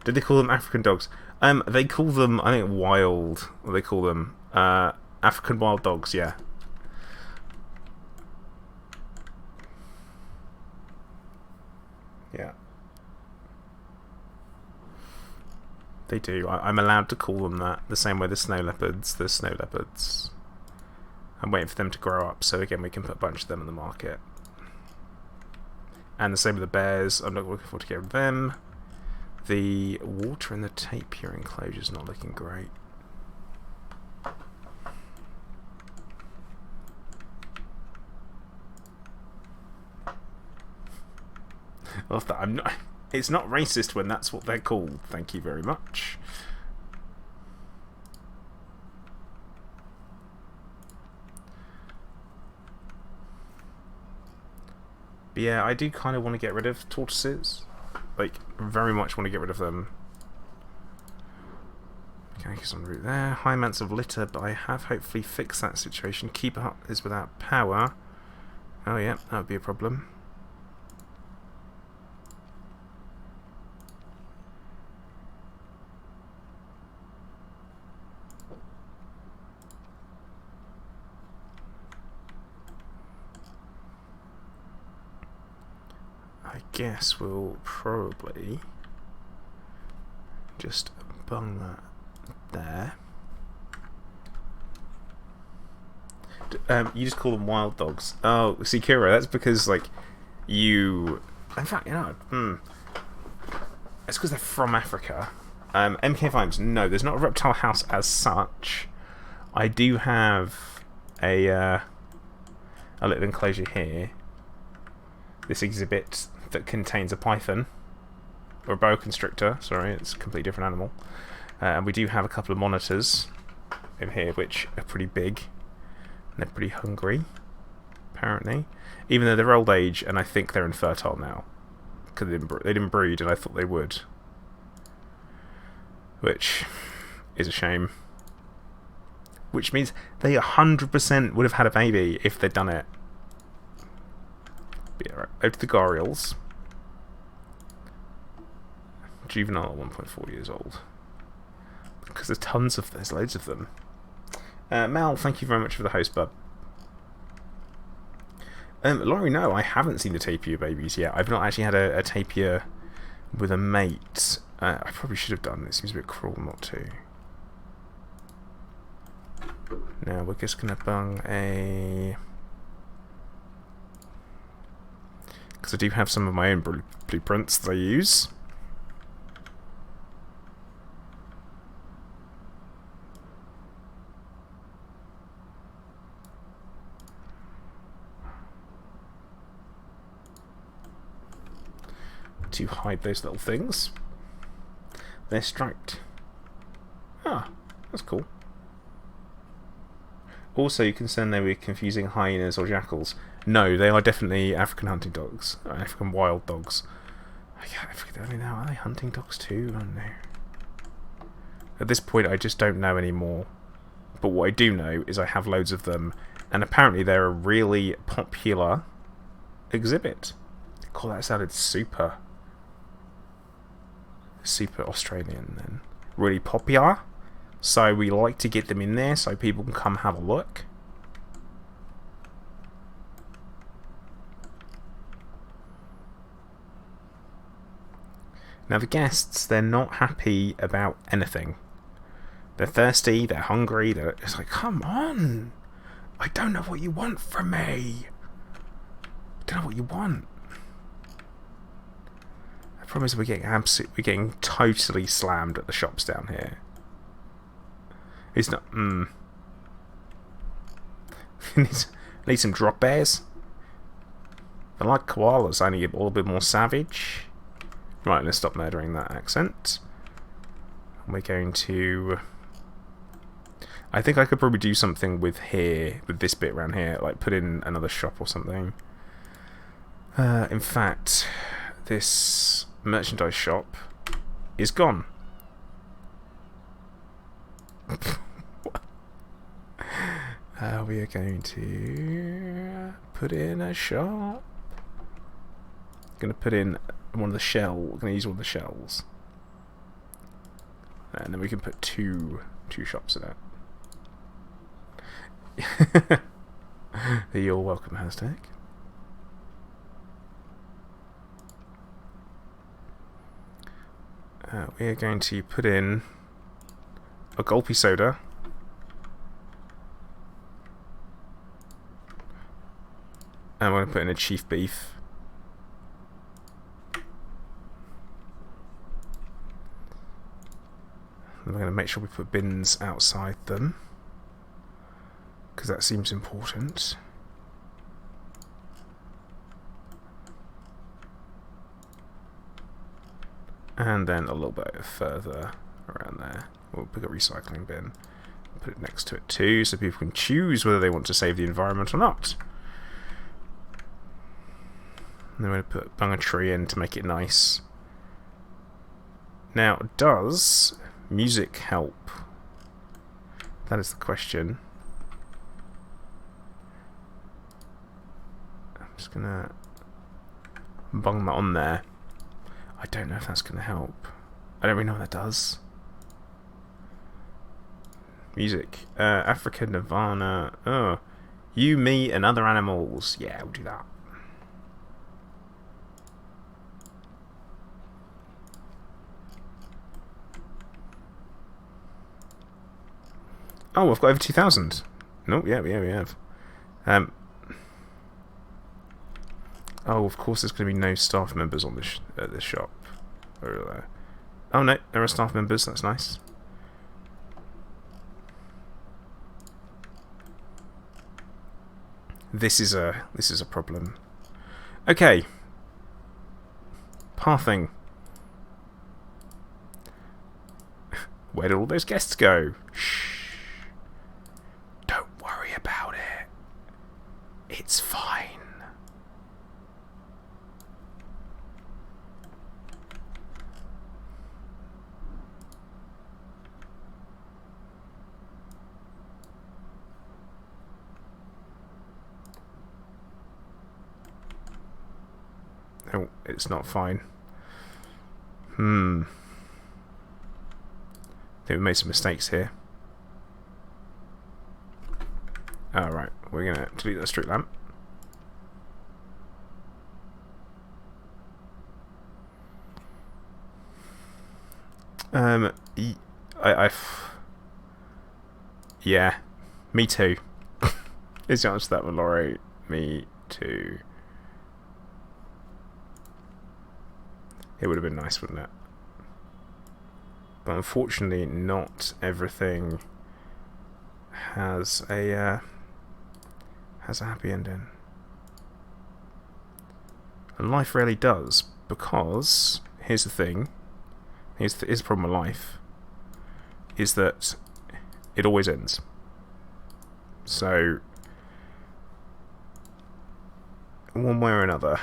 S1: Did they call them African dogs? They call them, I think, wild. What do they call them? African wild dogs, yeah. Yeah. They do. I'm allowed to call them that. The same way the snow leopards. The snow leopards. I'm waiting for them to grow up, so again we can put a bunch of them in the market. And the same with the bears. I'm not looking forward to getting them. The water in the tapir enclosure is not looking great. Well, I'm not. It's not racist when that's what they're called. Thank you very much. But yeah, I do kind of want to get rid of tortoises. Like, very much want to get rid of them. Okay, because on route there. High amounts of litter, but I have hopefully fixed that situation. Keeper hut is without power. Oh yeah, that would be a problem. I guess we'll probably just bung that there. You just call them wild dogs. Oh, see, Kira, that's because, like, you... In fact, you know, it's because they're from Africa. MK Vibes, no, there's not a reptile house as such. I do have a little enclosure here. This exhibit that contains a python, or a boa constrictor, sorry, it's a completely different animal. And we do have a couple of monitors in here which are pretty big, and they're pretty hungry, apparently. Even though they're old age, and I think they're infertile now. Because they didn't breed, and I thought they would. Which is a shame. Which means they 100% would have had a baby if they'd done it. Yeah, right. Over to the Gharials. Juvenile at 1.4 years old. Because there's loads of them. Mal, thank you very much for the host, bub. Laurie, no, I haven't seen the tapir babies yet. I've not actually had a tapir with a mate. I probably should have done. It seems a bit cruel not to. Now we're just going to bung a... Because I do have some of my own blueprints that I use. To hide those little things. They're striped. Ah, that's cool. Also, you can say they were confusing hyenas or jackals. No, they are definitely African hunting dogs. African wild dogs. I mean, are they hunting dogs too? I don't know. At this point, I just don't know anymore. But what I do know is I have loads of them, and apparently they're a really popular exhibit. God, that sounded super Australian then. Really popular. So we like to get them in there so people can come have a look. Now the guests, they're not happy about anything. They're thirsty, they're hungry, it's like, come on! I don't know what you want from me! I don't know what you want. The problem is we're getting totally slammed at the shops down here. It's not. Need some drop bears. I like koalas. I need to get a little bit more savage. Right, let's stop murdering that accent. We're going to. I think I could probably do something with this bit around here, like put in another shop or something. In fact, this merchandise shop is gone. We are going to put in a shop. Going to put in one of the shell. We're going to use one of the shells, and then we can put two shops in it. You're welcome, hashtag. We are going to put in a gulpy soda. And we're going to put in a chief beef. And we're going to make sure we put bins outside them, because that seems important. And then a little bit further around there, we'll put a recycling bin. Put it next to it too, so people can choose whether they want to save the environment or not. And then we're going to bung a tree in to make it nice. Now, does music help? That is the question. I'm just going to bung that on there. I don't know if that's going to help. I don't really know what that does. Music. Africa, Nirvana. Oh. You, me, and other animals. Yeah, we'll do that. Oh, we've got over 2,000. No, yeah, we have. Oh, of course, there's going to be no staff members on this at this shop. Oh no, there are staff members. That's nice. This is a problem. Okay. Pathing. Where did all those guests go? Shh. Don't worry about it. It's fine. No, it's not fine. I think we made some mistakes here. Alright, we're going to delete the street lamp. Yeah, me too. Is the answer to that one, Laurie? Me too. It would have been nice, wouldn't it? But unfortunately, not everything has a happy ending. And life rarely does, because here's the thing. Here's the problem with life, is that it always ends. So, one way or another,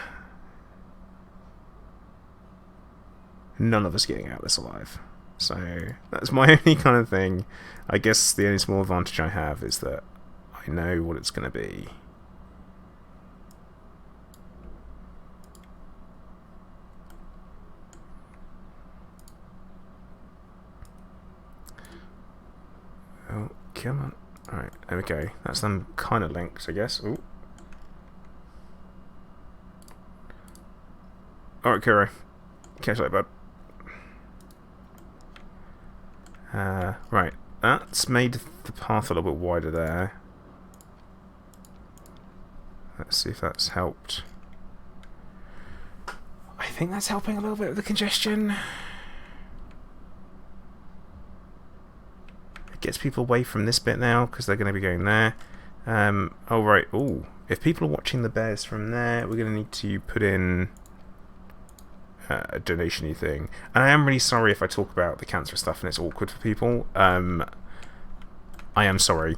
S1: none of us getting out of this alive. So, that's my only kind of thing. I guess the only small advantage I have is that I know what it's going to be. Oh, come on. Alright, there we go. That's them kind of linked, I guess. Ooh. Alright, Kuro. Catch you later, bud. Right. That's made the path a little bit wider there. Let's see if that's helped. I think that's helping a little bit with the congestion. Gets people away from this bit now because they're going to be going there. Oh right. Oh, if people are watching the bears from there, we're going to need to put in a donation-y thing. And I am really sorry if I talk about the cancer stuff and it's awkward for people. I am sorry.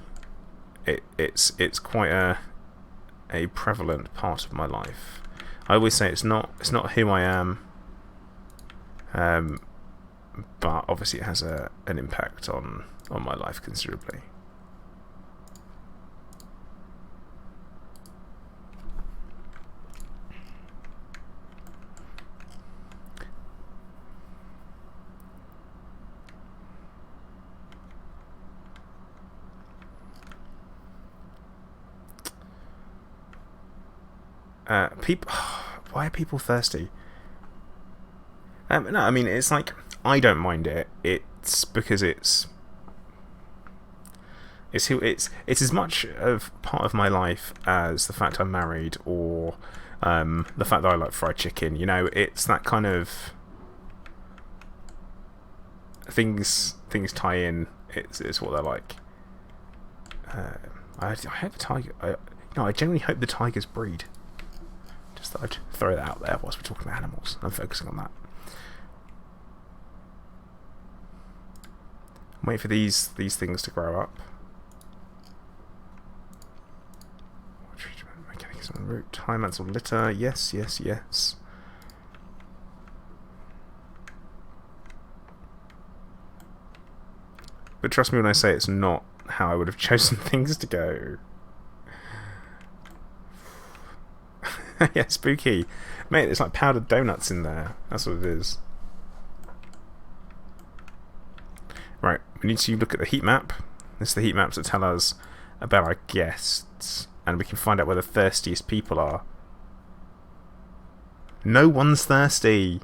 S1: It's quite a prevalent part of my life. I always say it's not who I am. But obviously it has an impact on my life considerably. People, why are people thirsty? No, I mean, it's like, I don't mind it. It's because it's as much of part of my life as the fact I'm married, or the fact that I like fried chicken. You know, it's that kind of things tie in. It's what they're like. I hope the tiger. I genuinely hope the tigers breed. Just thought I'd throw that out there whilst we're talking about animals. I'm focusing on that. Wait for these things to grow up. Mechanics on route. High amounts of litter. Yes, yes, yes. But trust me when I say it's not how I would have chosen things to go. Yeah, spooky. Mate, there's like powdered donuts in there. That's what it is. Right, we need to look at the heat map. This is the heat maps that tell us about our guests, and we can find out where the thirstiest people are. No one's thirsty.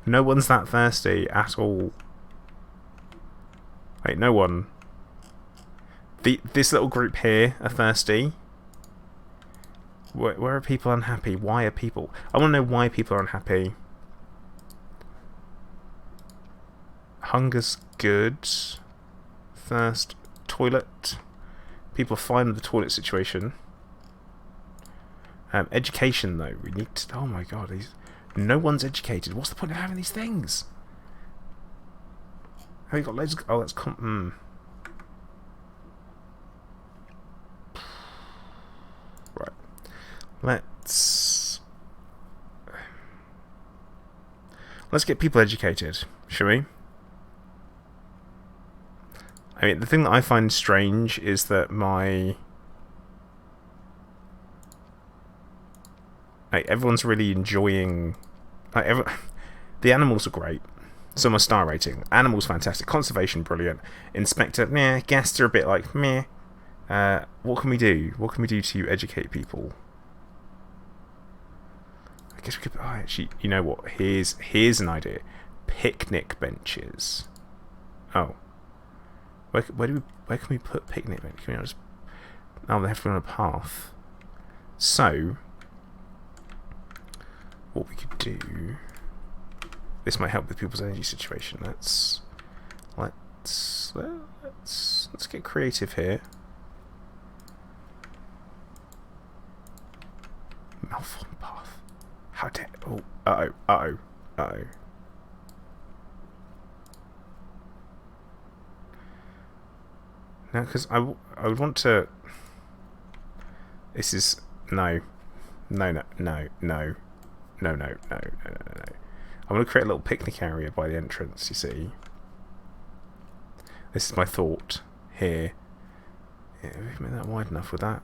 S1: No one's that thirsty at all. Wait, no one. This little group here are thirsty. Where are people unhappy? Why are people... I want to know why people are unhappy. Hunger's good. Thirst. Toilet. People are fine with the toilet situation. Education, though. We need to... Oh my god. No one's educated. What's the point of having these things? Have you got loads of... Oh, that's... Right. Let's get people educated, shall we? I mean, the thing that I find strange is that my Like, everyone's really enjoying. Like, the animals are great. So my star rating: animals fantastic, conservation brilliant, inspector meh, guests are a bit like meh. What can we do? What can we do to educate people? I guess we could. Oh, actually, you know what? Here's an idea: picnic benches. Oh, where can we put picnic benches? Can we not just? Oh, they have to be on a path. So, what we could do. This might help with people's energy situation. Let's get creative here. Malformed path. How dare? Oh, uh oh. No, because I would want to. This is no. I want to create a little picnic area by the entrance, you see. This is my thought here. Yeah, we've made that wide enough with that.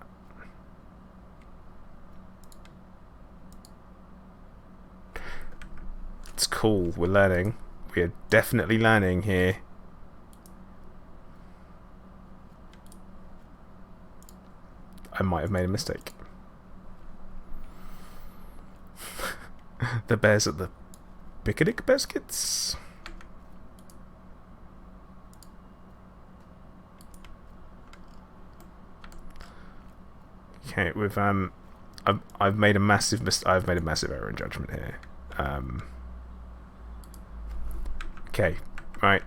S1: It's cool, we're learning. We are definitely learning here. I might have made a mistake. The bears at the picnic baskets. Okay, we've I've made a massive error in judgment here. Okay, right.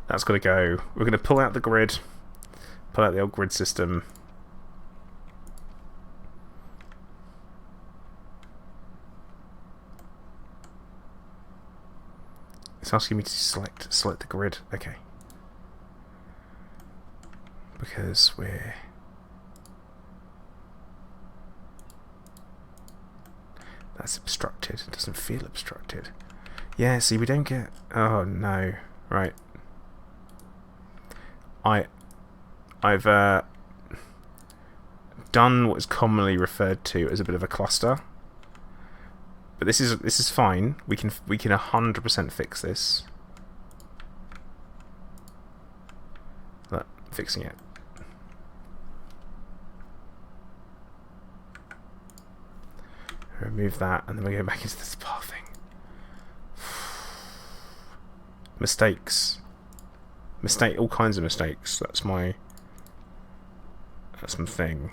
S1: That's got to go. We're going to pull out the grid, pull out the old grid system. It's asking me to select the grid. Okay. Because we're... That's obstructed. It doesn't feel obstructed. Yeah, see, we don't get... Oh, no. Right. I've done what is commonly referred to as a bit of a cluster. But this is fine. We can 100% fix this. Look, fixing it. Remove that, and then we go back into this pathing. Mistakes. All kinds of mistakes. That's my thing.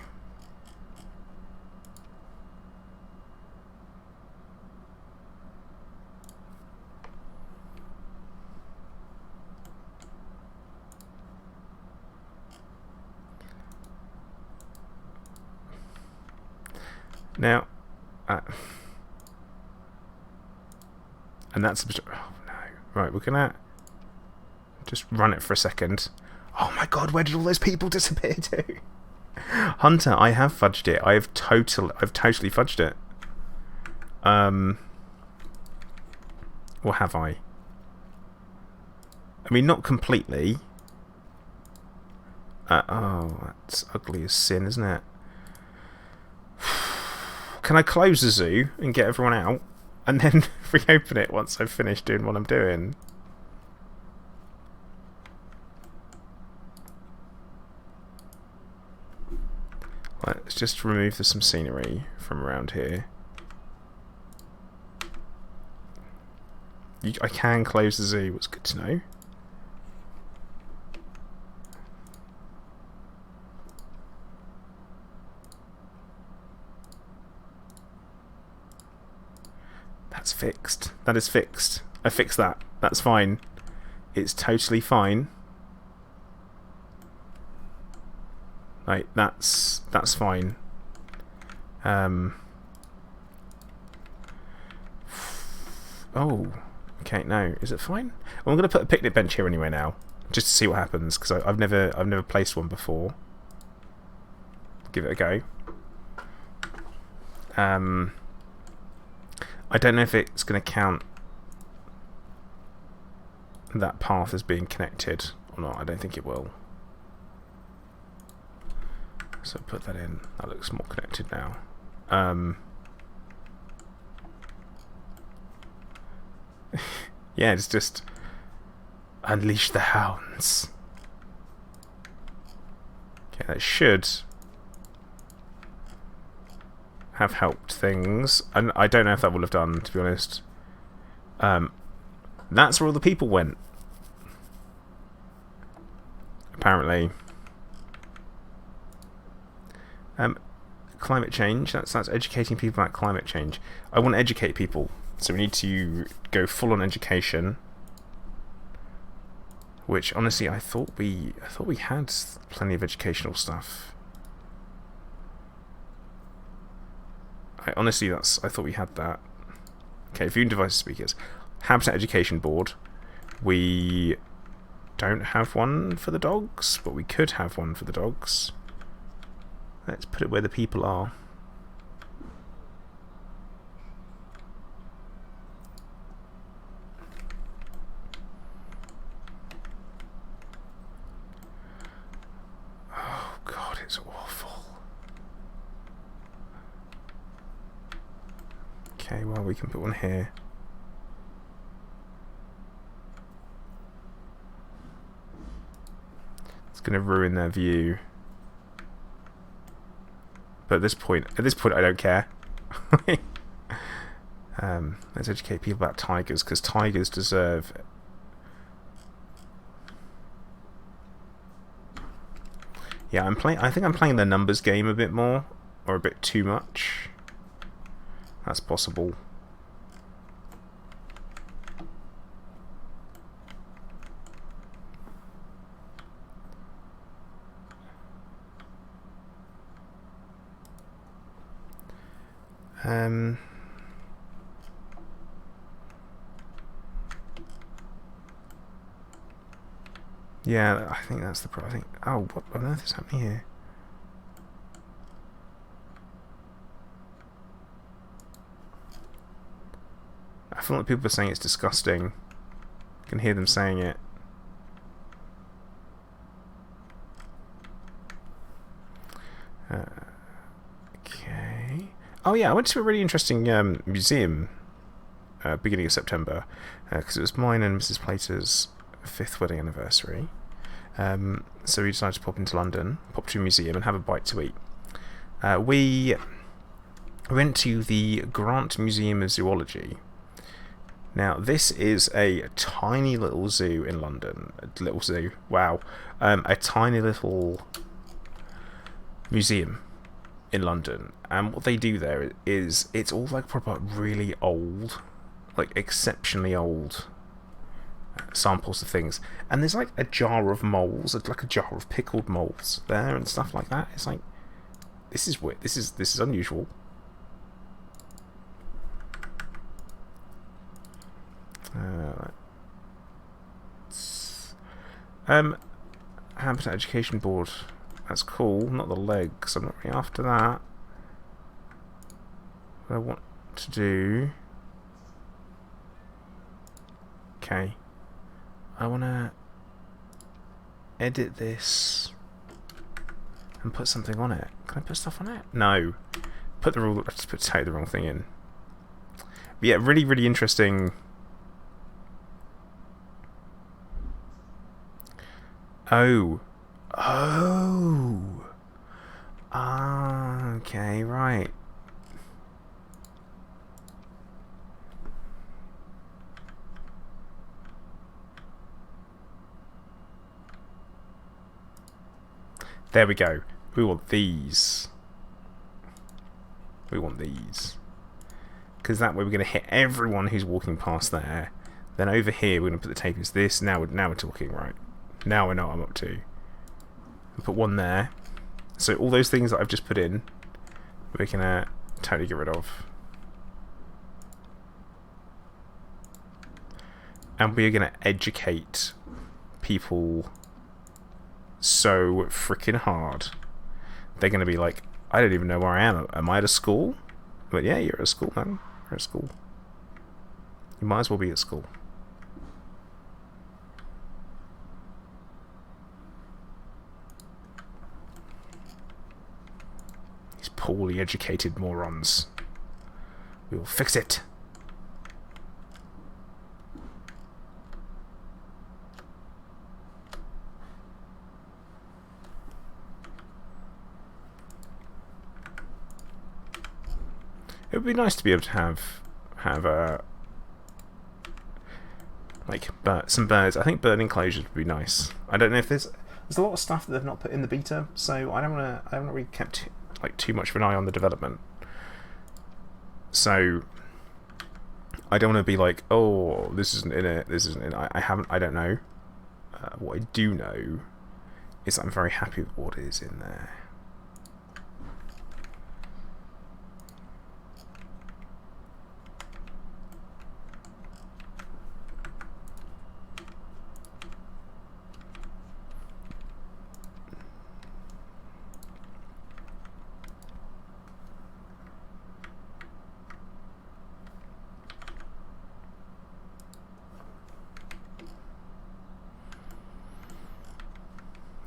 S1: Now, and that's oh no. Right, we're gonna just run it for a second. Oh my god, where did all those people disappear to? Hunter, I have fudged it. I've totally fudged it. Or have I? I mean, not completely. Oh, that's ugly as sin, isn't it? Can I close the zoo and get everyone out, and then reopen it once I've finished doing what I'm doing? Let's just remove some scenery from around here. I can close the zoo, what's good to know. That's fixed. That is fixed. I fixed that. That's fine. It's totally fine. Like, that's fine. Oh, okay. No, is it fine? Well, I'm going to put a picnic bench here anyway now, just to see what happens, because I've never placed one before. Give it a go. I don't know if it's going to count that path as being connected or not. I don't think it will. So put that in. That looks more connected now. Yeah, it's just unleash the hounds. Okay, that should have helped things. And I don't know if that would have done, to be honest. That's where all the people went. Apparently. Climate change. That's educating people about climate change. I want to educate people, so we need to go full on education. Which honestly, I thought we had plenty of educational stuff. I thought we had that. Okay, viewing device speakers. Habitat Education Board. We don't have one for the dogs, but we could have one for the dogs. Let's put it where the people are. Oh god, it's awful. Okay, well, we can put one here. It's going to ruin their view. But at this point, I don't care. Let's educate people about tigers, because tigers deserve it. Yeah, I think I'm playing the numbers game a bit more, or a bit too much. That's possible. Yeah, I think that's the problem. Oh, what on earth is happening here? I feel like people are saying it's disgusting. I can hear them saying it. Okay. Oh yeah, I went to a really interesting museum beginning of September, because it was mine and Mrs. Plater's 5th wedding anniversary. So we decided to pop into London, pop to a museum and have a bite to eat. We went to the Grant Museum of Zoology. Now, this is a tiny little zoo in London. A little zoo, wow. A tiny little museum in London. And what they do there is, it's all like proper really old, like exceptionally old samples of things. And there's like a jar of moles, like a jar of pickled moles there and stuff like that. It's like, this is weird. This is unusual. Habitat Education Board. That's cool. Not the legs. I'm not really after that. What I want to do. Okay. I want to edit this and put something on it. Can I put stuff on it? No. I just type the wrong thing in. But yeah, really, really interesting. Oh. Ah, okay, right. There we go. We want these. We want these. Because that way we're going to hit everyone who's walking past there. Then over here we're going to put the tape as this. Now we're talking, right? Now I know what I'm up to. I'll put one there. So all those things that I've just put in, we can totally get rid of. And we're going to educate people so freaking hard. They're going to be like, I don't even know where I am. Am I at a school? But yeah, you're at a school, man. You're at school. You might as well be at school. poorly educated morons. We will fix it. It would be nice to be able to have a like some birds. I think bird enclosures would be nice. I don't know if there's a lot of stuff that they've not put in the beta, so I haven't really kept like too much of an eye on the development. So I don't want to be like, oh, this isn't in it. This isn't in it. I don't know. What I do know is that I'm very happy with what is in there.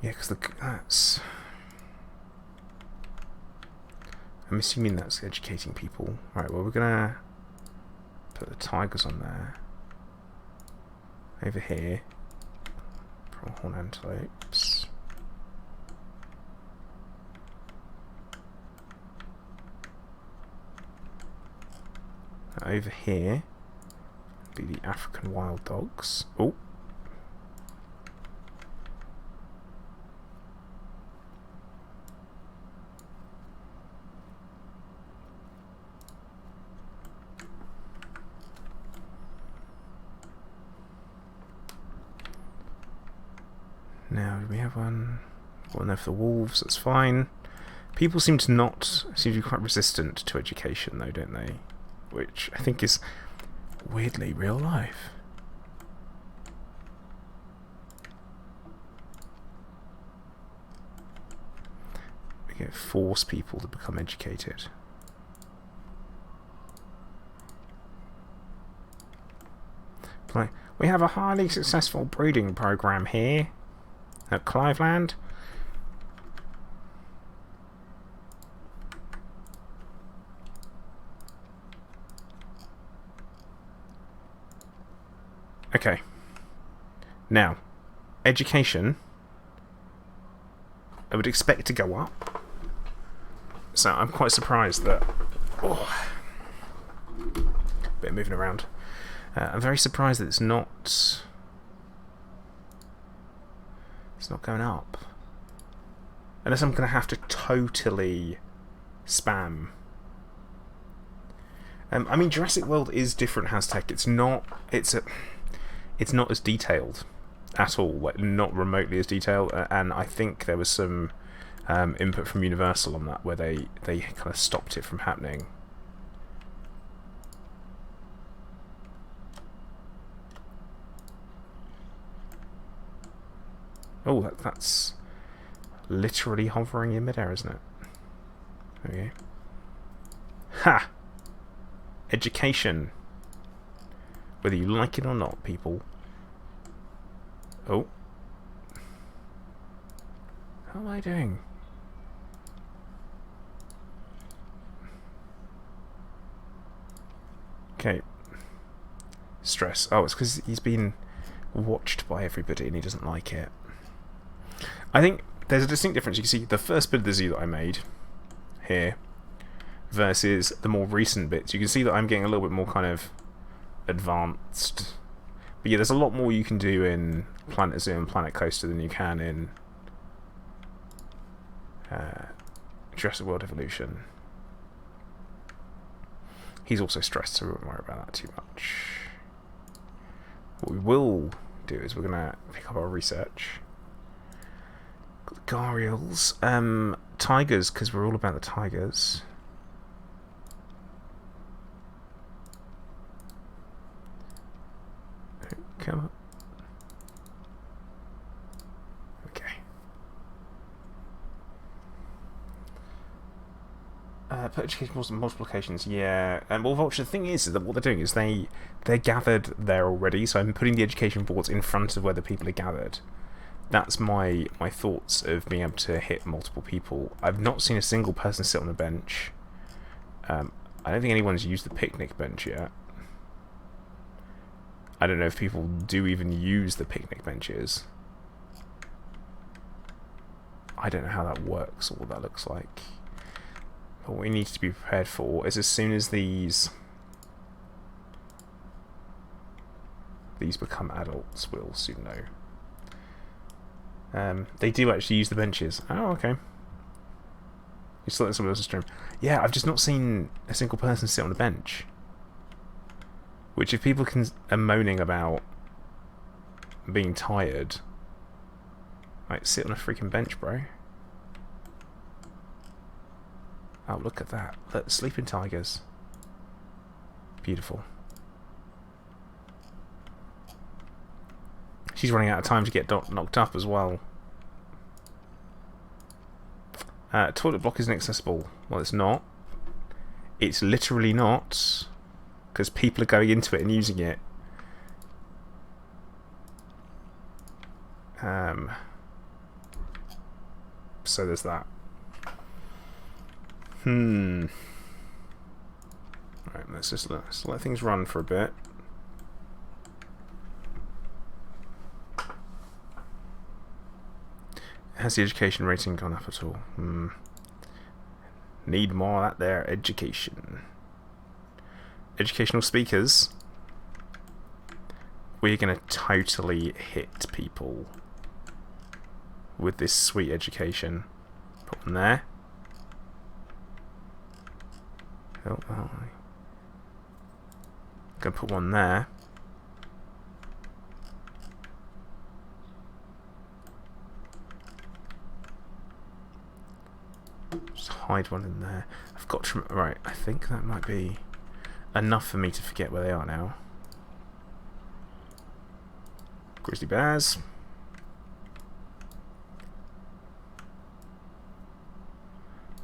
S1: Yeah, because that's... I'm assuming that's educating people. Right, well, we're gonna put the tigers on there. Over here. Pronghorn antelopes. Over here be the African wild dogs. Oh. Now, do we have one? One there for the wolves, that's fine. People seem to be quite resistant to education though, don't they? Which I think is weirdly real life. We can force people to become educated. We have a highly successful breeding program here at Cliveland. Okay. Now, education, I would expect to go up. So I'm quite surprised that... Oh, bit of moving around. I'm very surprised that it's not going up. Unless I'm going to have to totally spam. I mean, Jurassic World is different Haztech. It's not as detailed at all, like not remotely as detailed. And I think there was some input from Universal on that, where they kind of stopped it from happening. Oh, that's literally hovering in midair, isn't it? Okay. Ha! Education. Whether you like it or not, people. Oh. How am I doing? Okay. Stress. Oh, it's because he's been watched by everybody and he doesn't like it. I think there's a distinct difference. You can see the first bit of the zoo that I made here versus the more recent bits. You can see that I'm getting a little bit more kind of advanced. But yeah, there's a lot more you can do in Planet Zoo and Planet Coaster than you can in Jurassic World Evolution. He's also stressed, so we won't worry about that too much. What we will do is we're going to pick up our research. Got the Gharials. Tigers, because we're all about the tigers. Come on. Okay. Per education multiplications, yeah. Well, Vulture, the thing is that what they're doing is they're gathered there already, so I'm putting the education boards in front of where the people are gathered. that's my thoughts of being able to hit multiple people. I've not seen a single person sit on a bench. I don't think anyone's used the picnic bench yet. I don't know if people do even use the picnic benches. I don't know how that works or what that looks like. But what we need to be prepared for is as soon as these become adults, we'll soon know. They do actually use the benches. Oh, okay. You still in someone else's stream. Yeah, I've just not seen a single person sit on a bench. Which, if people are moaning about being tired, like, sit on a freaking bench, bro. Oh, look at that. Look, sleeping tigers. Beautiful. She's running out of time to get knocked up as well. Toilet block isn't accessible. Well, it's not. It's literally not. Because people are going into it and using it. So there's that. Right, let's just let things run for a bit. Has the education rating gone up at all? Need more of that there education. Educational speakers. We're going to totally hit people with this sweet education. Put one there. Oh. Gonna put one there. Just hide one in there. I've got to... Right, I think that might be enough for me to forget where they are now. Grizzly bears.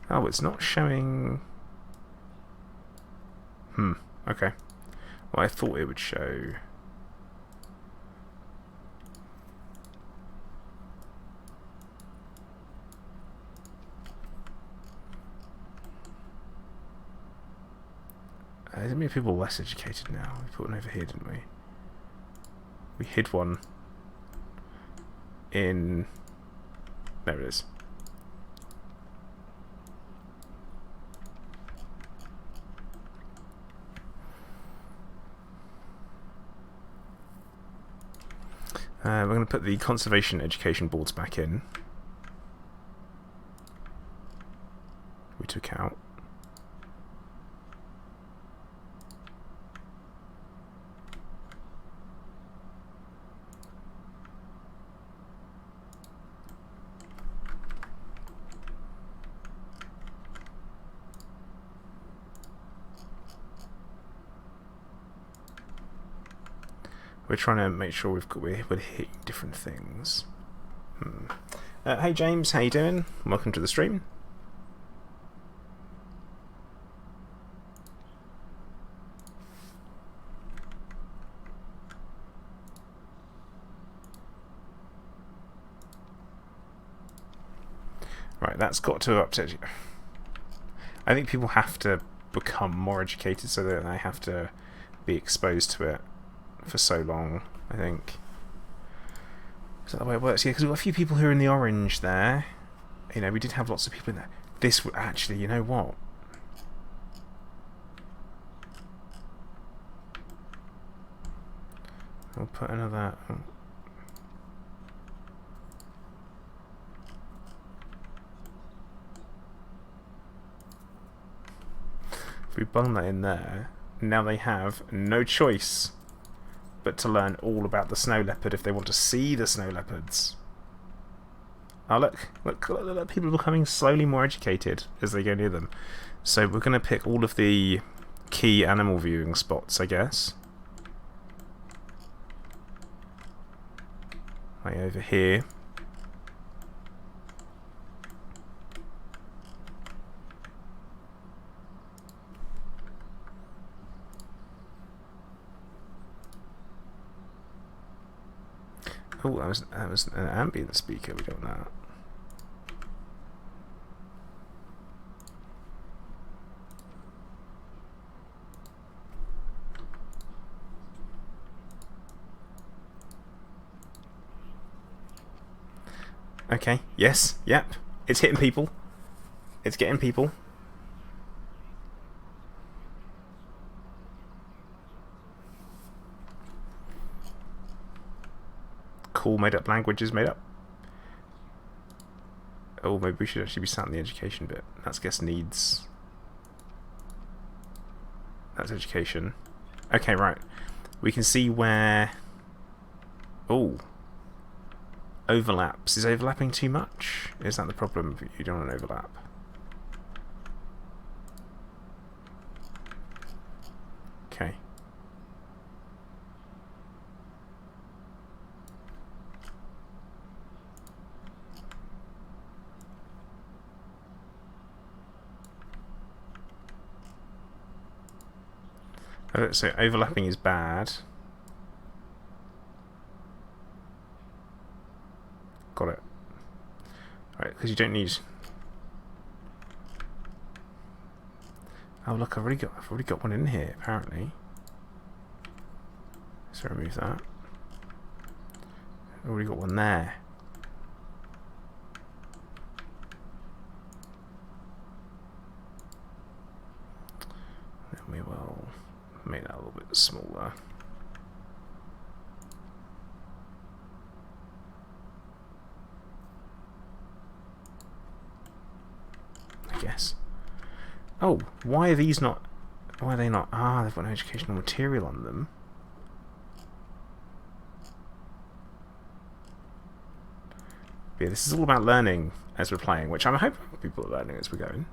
S1: Oh, it's not showing... Okay. Well, I thought it would show... There's many people less educated now. We put one over here, didn't we? We hid one in... There it is. We're going to put the conservation education boards back in. We took out. We're trying to make sure we're hitting different things. Hey James, how you doing? Welcome to the stream. Right, that's got to update. I think people have to become more educated so that they have to be exposed to it for so long, I think. Is that the way it works? Yeah, because we've got a few people who are in the orange there. You know, we did have lots of people in there. This would actually, you know what? I'll put another... Oh. If we bung that in there, now they have no choice but to learn all about the snow leopard if they want to see the snow leopards. Oh, look, people are becoming slowly more educated as they go near them. So we're going to pick all of the key animal viewing spots, I guess. Like over here. Oh, that was an ambient speaker. We don't want that. Okay, yes, yep. It's hitting people. It's getting people. Cool, made up languages, made up. Oh, maybe we should actually be sat in the education bit. That's guess needs. That's education. Okay, right. We can see where... Oh. Overlaps. Is overlapping too much? Is that the problem? You don't want an overlap. Okay. So overlapping is bad. Got it. Right, because you don't need... Oh look, I've already got one in here apparently. So remove that. I've already got one there. Then we will make that a little bit smaller. I guess. Oh, why are these not... Why are they not... Ah, they've got no educational material on them. But yeah, this is all about learning as we're playing, which I'm hoping people are learning as we're going.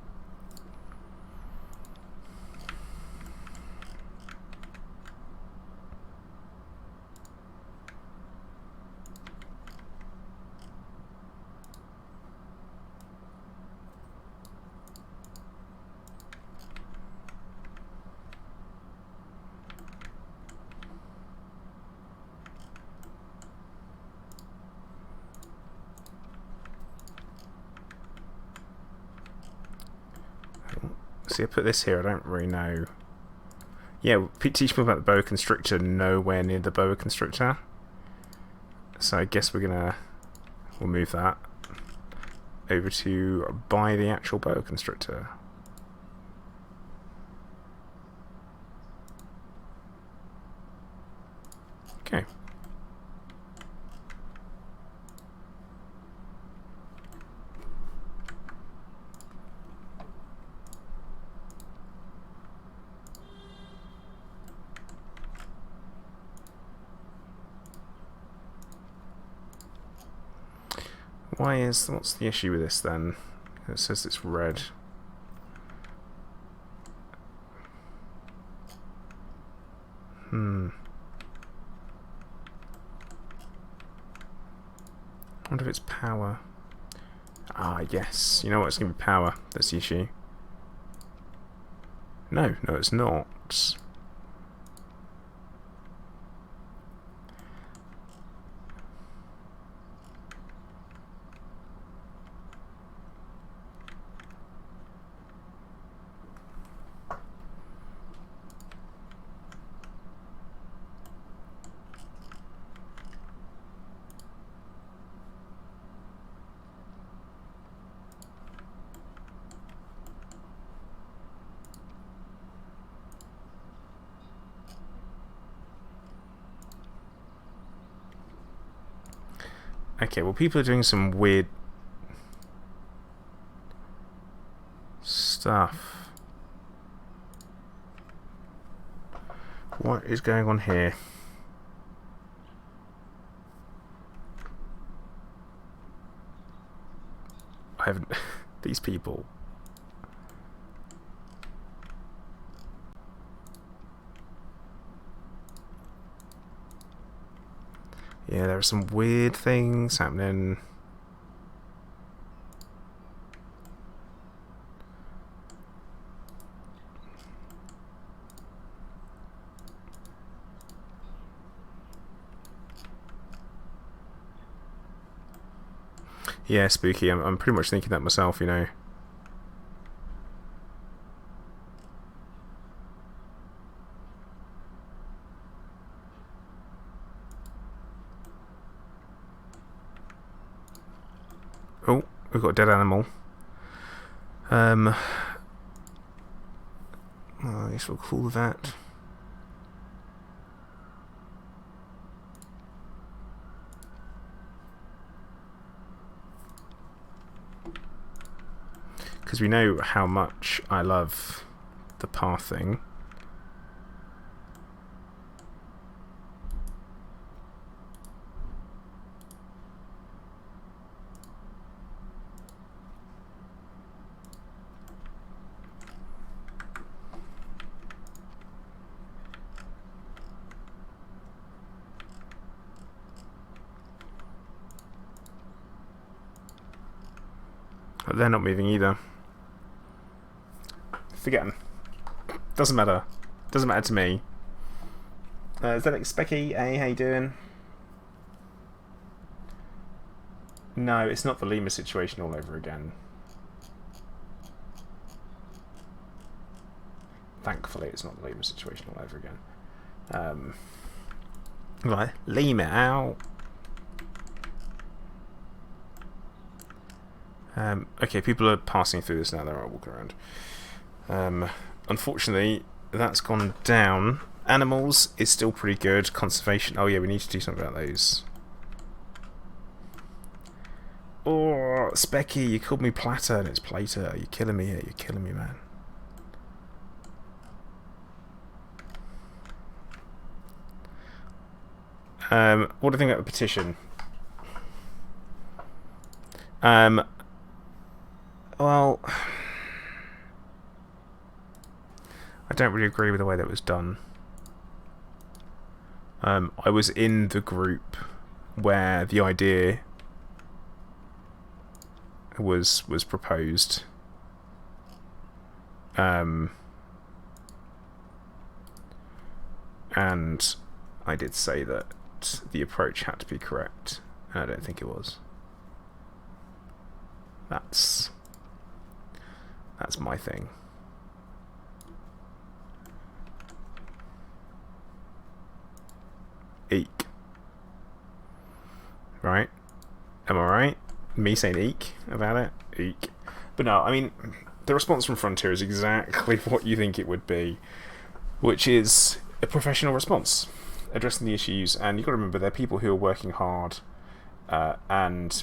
S1: See, I put this here, I don't really know. Yeah, teach people about the boa constrictor, nowhere near the boa constrictor. So I guess we'll move that over to buy the actual boa constrictor. Okay. What's the issue with this then? It says it's red. I wonder if it's power. Ah, yes. You know what? It's going to be power. That's the issue. No, it's not. Okay, well, people are doing some weird stuff. What is going on here? I haven't... These people... Yeah, there are some weird things happening. Yeah, spooky. I'm pretty much thinking that myself, you know. Oh, we've got a dead animal. I guess we'll call that. Because we know how much I love the pathing. But they're not moving either. Forget them. Doesn't matter. Doesn't matter to me. Is that Specky? Hey, how you doing? No, it's not the Lima situation all over again. Thankfully, it's not the Lima situation all over again. Right, Lima out. Okay, people are passing through this now. They're all walking around. Unfortunately, that's gone down. Animals is still pretty good. Conservation. Oh yeah, we need to do something about those. Oh, Specky, you called me Platter and it's Plater. You're killing me here. You're killing me, man. What do you think about the petition? Well, I don't really agree with the way that was done. I was in the group where the idea was proposed. And I did say that the approach had to be correct, and I don't think it was. That's my thing. Eek. Right? Am I right? Me saying eek about it? Eek. But no, I mean, the response from Frontier is exactly what you think it would be, which is a professional response, addressing the issues. And you've got to remember, they're people who are working hard, and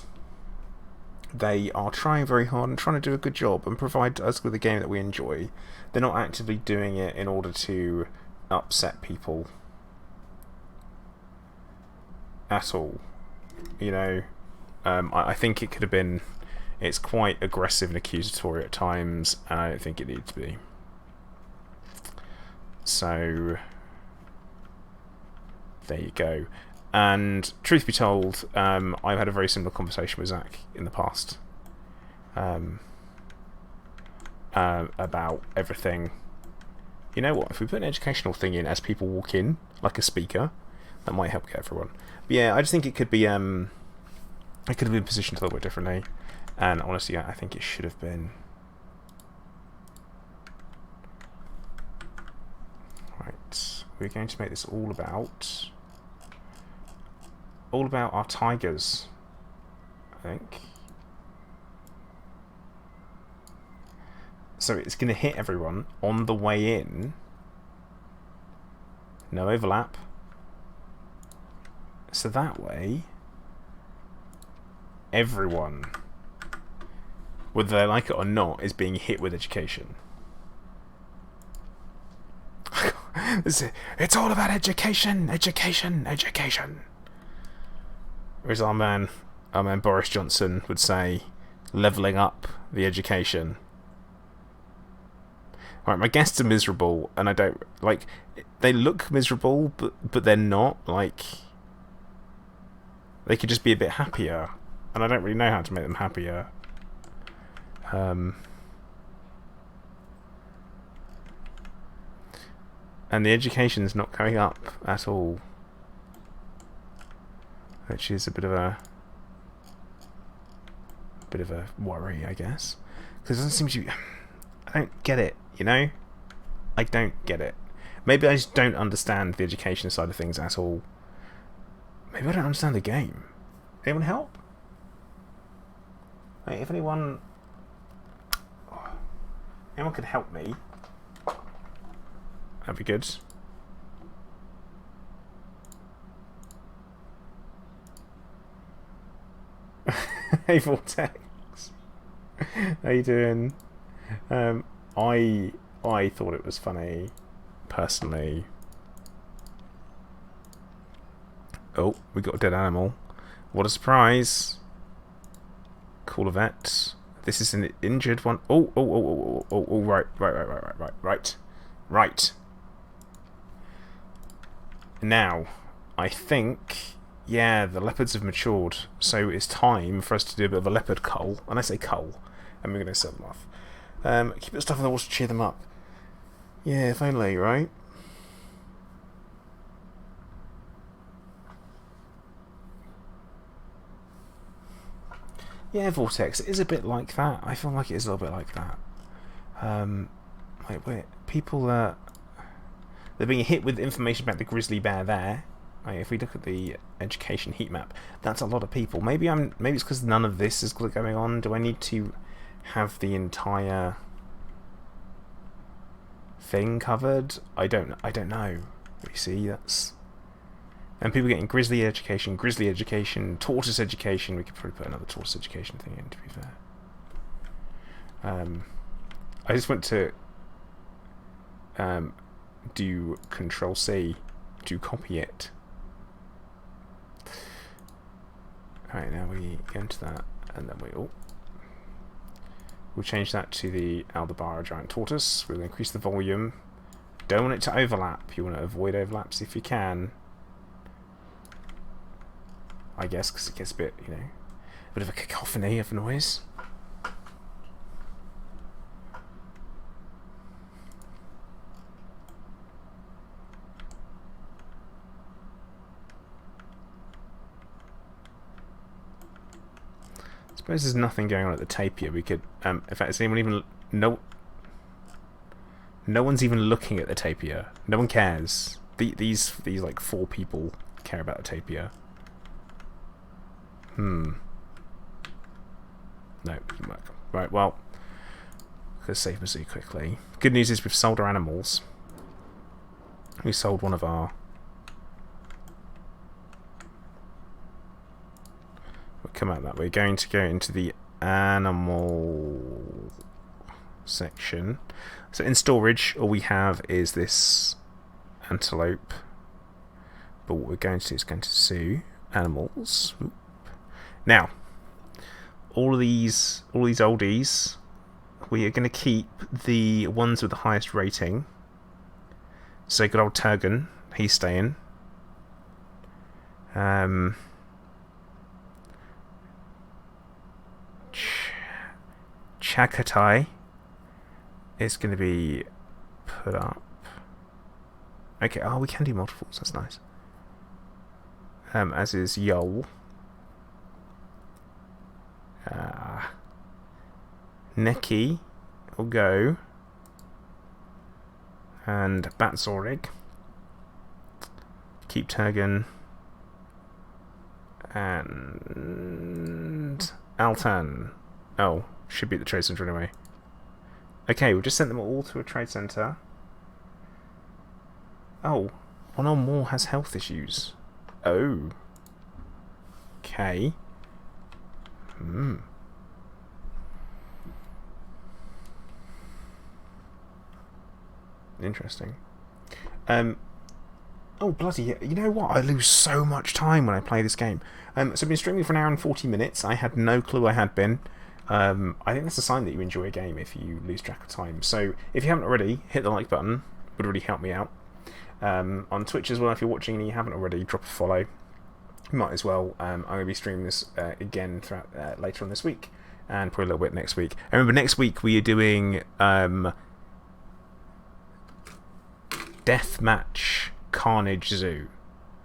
S1: they are trying very hard and trying to do a good job and provide us with a game that we enjoy. They're not actively doing it in order to upset people at all. You know, I think it could have been. It's quite aggressive and accusatory at times, and I don't think it needed to be. So there you go. And truth be told, I've had a very similar conversation with Zach in the past about everything. You know what? If we put an educational thing in as people walk in, like a speaker, that might help get everyone. But yeah, I just think it could be. It could have been positioned a little bit differently, and honestly, I think it should have been. Right, we're going to make this all about our tigers, I think. So it's going to hit everyone on the way in. No overlap. So that way, everyone, whether they like it or not, is being hit with education. It's all about education, education, education. Whereas our man Boris Johnson would say, levelling up the education. Right, my guests are miserable, and I don't like. They look miserable, but they're not. Like, they could just be a bit happier, and I don't really know how to make them happier. And the education's not going up at all, which is a bit of a bit of a worry, I guess, because it doesn't seem to. I don't get it, you know. I don't get it. Maybe I just don't understand the education side of things at all. Maybe I don't understand the game. Anyone help? Hey, if anyone could help me, that'd be good. Hey Vortex, how you doing? I thought it was funny, personally. Oh, we got a dead animal. What a surprise! Call a vet. This is an injured one. Oh, right. Now, I think, yeah, the leopards have matured, so it's time for us to do a bit of a leopard cull. And I say cull, and we're going to sell them off. Keep the stuff in the water to cheer them up. Yeah, if only, right? Yeah, Vortex, it is a bit like that. I feel like it is a little bit like that. Wait, people they're being hit with information about the grizzly bear there. If we look at the education heat map, that's a lot of people. Maybe it's because none of this is going on. Do I need to have the entire thing covered? I don't know. You see, that's. And people getting grizzly education, tortoise education. We could probably put another tortoise education thing in, to be fair. I just went to do Control-C to copy it. Alright, now we go into that, and then we'll change that to the Aldabara giant tortoise. We'll increase the volume. Don't want it to overlap. You want to avoid overlaps if you can. I guess, because it gets a bit, a bit of a cacophony of noise. I suppose there's nothing going on at the tapir. We could, in fact, is anyone even no one's even looking at the tapir. No one cares. These like 4 people care about the tapir. No, it doesn't work. Right, well, let's save Mizzou quickly. Good news is we've sold our animals. We sold one of our. We'll come out that way. We're going to go into the animal section. So in storage, all we have is this antelope. But what we're going to do is going to zoo animals. Oop. Now, all these oldies, we are going to keep the ones with the highest rating. So good old Turgan, he's staying. Chagatai is going to be put up. Okay, we can do multiples, that's nice. As is Yol. Neki will go, and Batzorig. Keep Turgan, and Altan. Oh, should be at the trade center anyway. Okay, we've just sent them all to a trade center. Oh, one or more has health issues. Oh. Okay. Interesting. Oh, bloody... You know what? I lose so much time when I play this game. So I've been streaming for an hour and 40 minutes. I had no clue I had been. I think that's a sign that you enjoy a game if you lose track of time. So if you haven't already, hit the like button. Would really help me out. On Twitch as well, if you're watching and you haven't already, drop a follow. You might as well. I'm going to be streaming this again throughout later on this week. And probably a little bit next week. I remember next week we are doing... Deathmatch Carnage Zoo.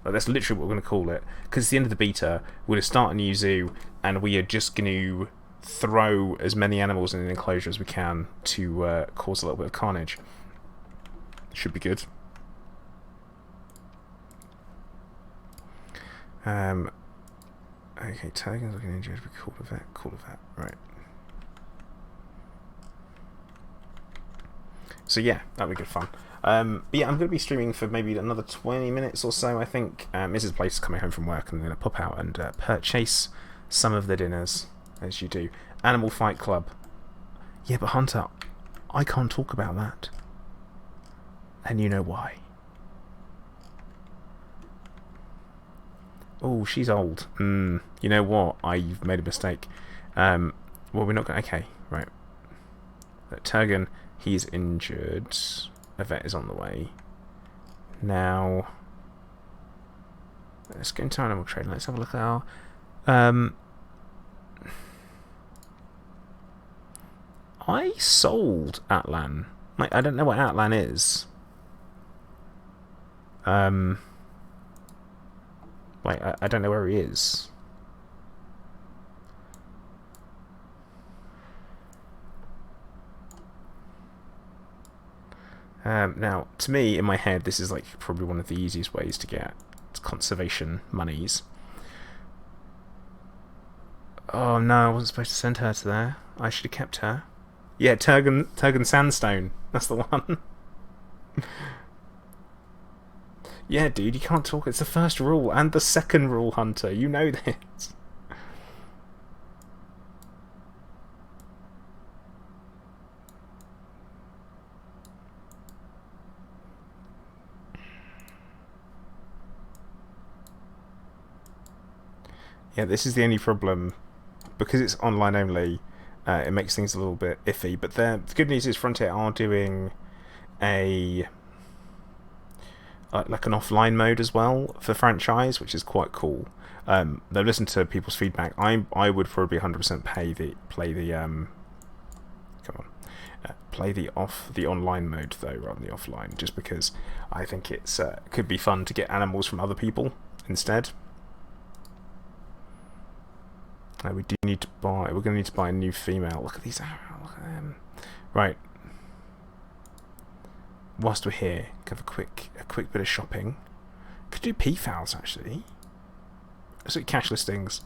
S1: That's literally what we're going to call it. Because it's the end of the beta, we're going to start a new zoo, and we are just going to throw as many animals in an enclosure as we can to cause a little bit of carnage. Should be good. Okay, Tagan's looking injured. We call a vet. Call a vet. Right. So yeah, that'll be good fun. But yeah, I'm going to be streaming for maybe another 20 minutes or so, I think. Mrs. Place is coming home from work, and I'm going to pop out and purchase some of the dinners, as you do. Animal Fight Club. Yeah, but Hunter, I can't talk about that. And you know why. Oh, she's old. You know what? I've made a mistake. Well, we're not going to... Okay, right. Turgan, he's injured. A vet is on the way. Now... Let's go into animal trade. Let's have a look at our... I sold Atlan. Like, I don't know what Atlan is. Wait, I don't know where he is. Now, to me, in my head, this is like probably one of the easiest ways to get conservation monies. Oh no, I wasn't supposed to send her to there. I should have kept her. Yeah, Turgan Sandstone. That's the one. Yeah, dude, you can't talk. It's the first rule and the second rule, Hunter. You know this. Yeah, this is the only problem. Because it's online only, it makes things a little bit iffy. But the good news is Frontier are doing a... like an offline mode as well for franchise, which is quite cool. They've listened to people's feedback. I would probably 100% play the online mode though, rather than the offline, just because I think it's could be fun to get animals from other people instead. We do need to buy. We're going to need to buy a new female. Look at these. Look at them. Right. Whilst we're here, have a quick bit of shopping. Could do peafowls actually. Let's do cash listings,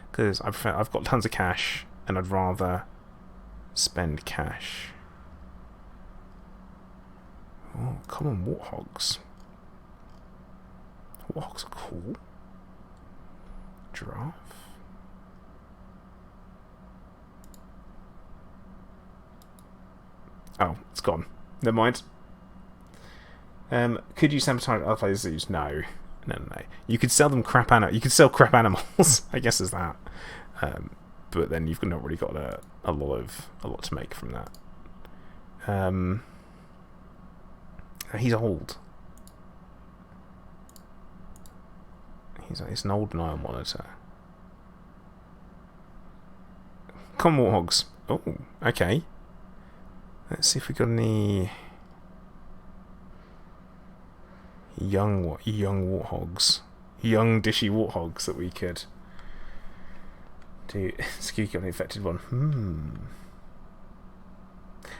S1: because I've got tons of cash and I'd rather spend cash. Oh, common warthogs. Warthogs are cool. Giraffe. Oh, it's gone. Never mind. Could you sabotage other players' zoos? No. You could sell them crap animals. You could sell crap animals. I guess is that. But then you've not really got a lot to make from that. He's old. He's an old Nile monitor. Common warthogs. Oh, okay. Let's see if we got any young warthogs, young dishy warthogs that we could do. Squeaky on the infected one.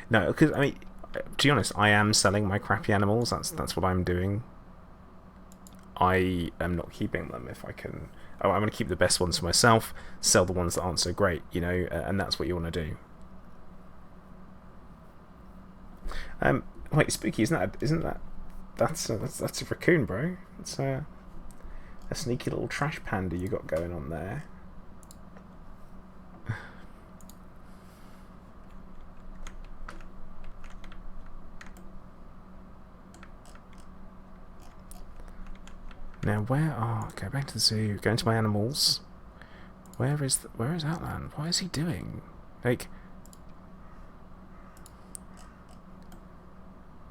S1: No, because I mean, to be honest, I am selling my crappy animals. That's what I'm doing. I am not keeping them if I can. I'm going to keep the best ones for myself. Sell the ones that aren't so great, you know, and that's what you want to do. Wait, spooky? Isn't that? That's a raccoon, bro. It's a sneaky little trash panda you got going on there. Now go back to the zoo. Go into my animals. Where is Outland? What is he doing? Like.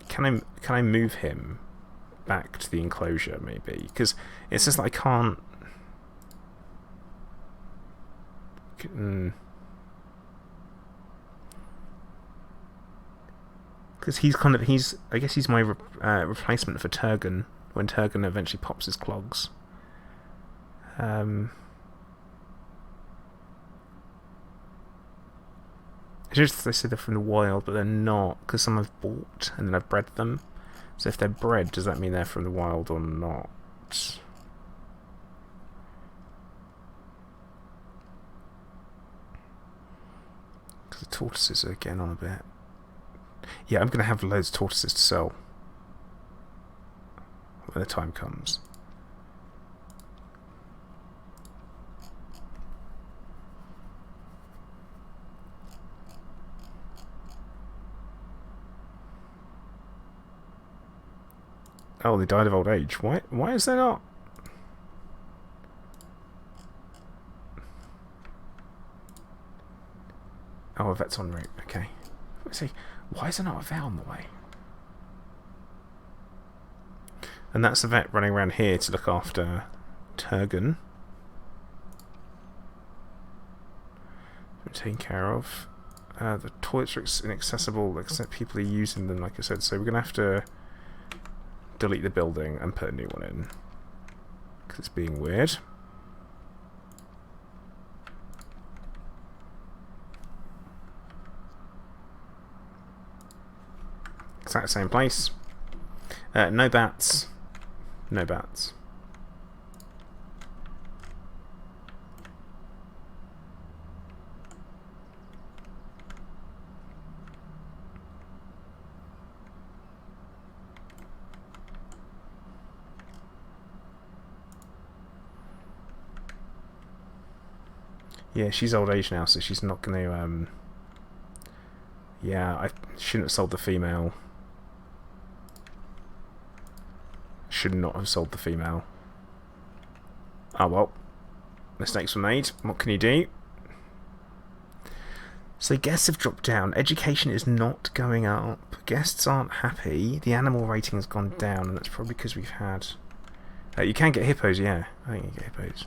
S1: Can I move him back to the enclosure maybe? Because it says that I can't. Because I guess he's my replacement for Turgan when Turgan eventually pops his clogs. Just they say they're from the wild, but they're not, because some I've bought and then I've bred them. So if they're bred, does that mean they're from the wild or not? Because the tortoises are getting on a bit. Yeah, I'm going to have loads of tortoises to sell when the time comes. Oh, they died of old age. Why is there not? Oh, a vet's en route. Okay. Let's see. Why is there not a vet on the way? And that's the vet running around here to look after Turgan. Taken care of. The toilets are inaccessible except people are using them, like I said. So we're going to have to delete the building and put a new one in. Because it's being weird. Exact same place. No bats. No bats. Yeah, she's old age now, so she's not going to... Yeah, I shouldn't have sold the female. Should not have sold the female. Oh well. Mistakes were made. What can you do? So guests have dropped down. Education is not going up. Guests aren't happy. The animal rating has gone down, and that's probably because we've had... you can get hippos, yeah. I think you get hippos.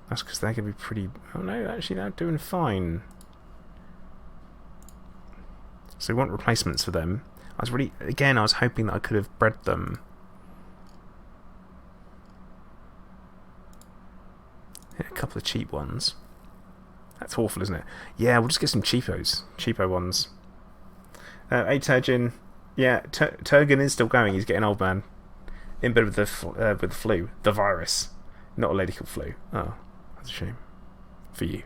S1: That's because they're going to be pretty... Oh no, actually they're doing fine. So we want replacements for them. I was really... Again, I was hoping that I could have bred them. Yeah, a couple of cheap ones. That's awful, isn't it? Yeah, we'll just get some cheapos. Cheapo ones. Hey, Turgin. Yeah, Turgan is still going. He's getting old, man. In bed with the flu. The virus. Not a lady called Flu. Oh, that's a shame. For you.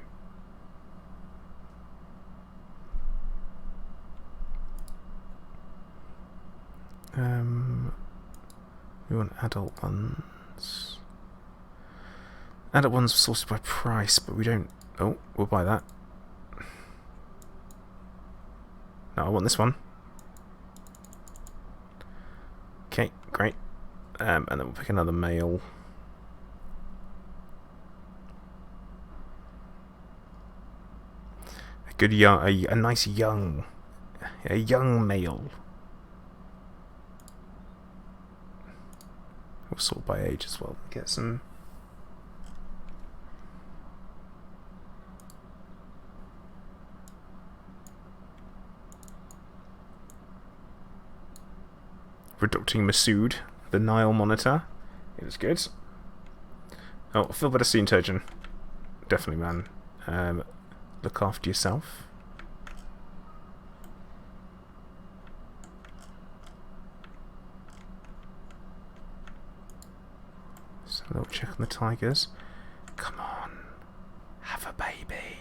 S1: We want adult ones. Adult ones are sorted by price, but we don't... Oh, we'll buy that. No, I want this one. Okay, great. And then we'll pick another male. A good young... A nice young... A young male. We'll sort by age as well. Get some... Reducting Masood, the Nile monitor. It was good. Oh, feel better soon, Turgeon. Definitely, man. Look after yourself. So a little check on the tigers. Come on. Have a baby.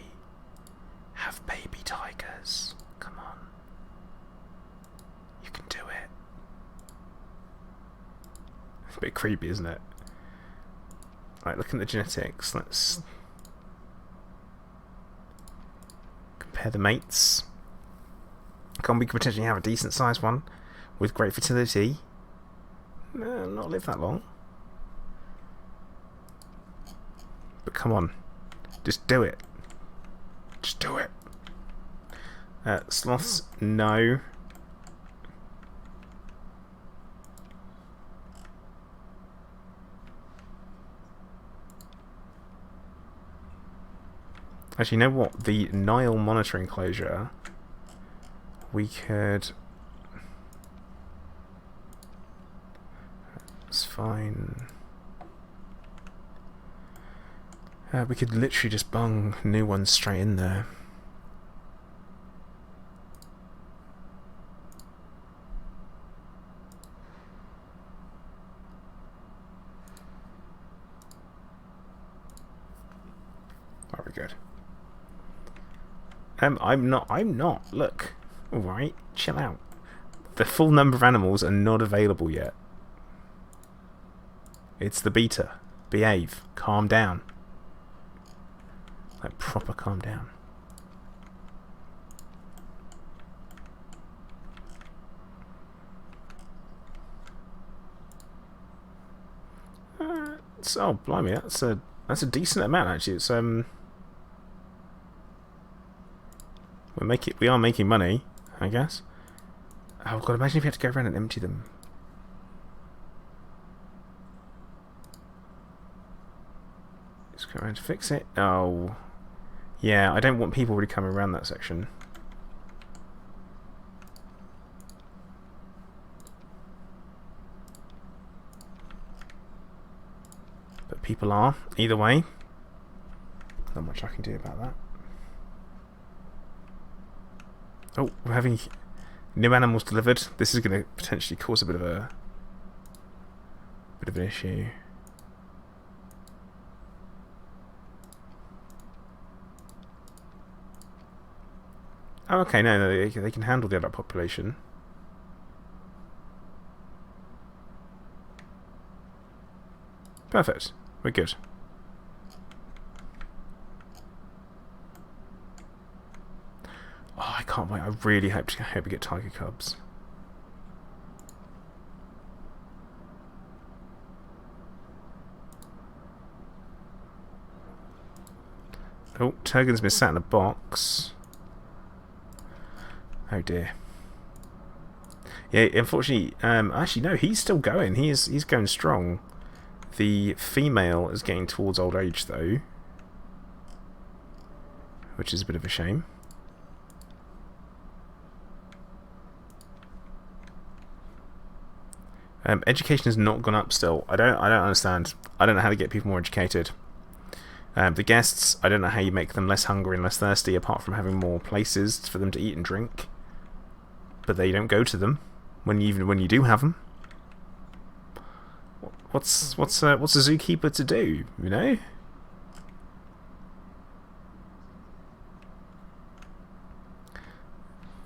S1: Have baby tigers. Come on. You can do it. It's a bit creepy, isn't it? Right, looking at the genetics, let's compare the mates. Can we potentially have a decent sized one with great fertility? Not live that long. But come on, just do it. Just do it. Sloths, no. Actually, you know what? The Nile monitor enclosure, we could... It's fine. We could literally just bung new ones straight in there. Very good. I'm not. Look. Alright, chill out. The full number of animals are not available yet. It's the beta. Behave. Calm down. Like, proper calm down. Oh, blimey, that's a decent amount actually. It's we are making money, I guess. Oh god, imagine if you had to go around and empty them. Just go around to fix it. Oh, yeah, I don't want people really coming around that section. But people are, either way. Not much I can do about that. Oh, we're having new animals delivered. This is going to potentially cause a bit of an issue. Oh, okay, no, they can handle the adult population. Perfect. We're good. Oh, I can't wait. I really hope we get tiger cubs. Oh, Turgon's been sat in a box. Oh dear. Yeah, unfortunately, actually no, he's still going. He's going strong. The female is getting towards old age though, which is a bit of a shame. Education has not gone up still. I don't understand. I don't know how to get people more educated. The guests, I don't know how you make them less hungry and less thirsty, apart from having more places for them to eat and drink. But they don't go to them when you do have them. What's a zookeeper to do? You know.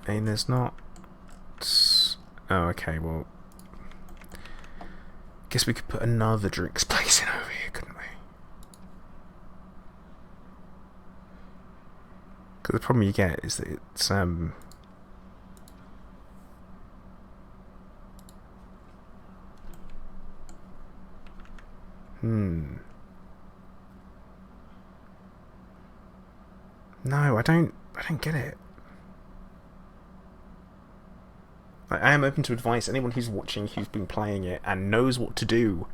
S1: And there's not. Oh, okay. Well. Guess we could put another drinks place in over here, couldn't we? Because the problem you get is that it's No, I don't get it. I am open to advice. Anyone who's watching, who's been playing it and knows what to do,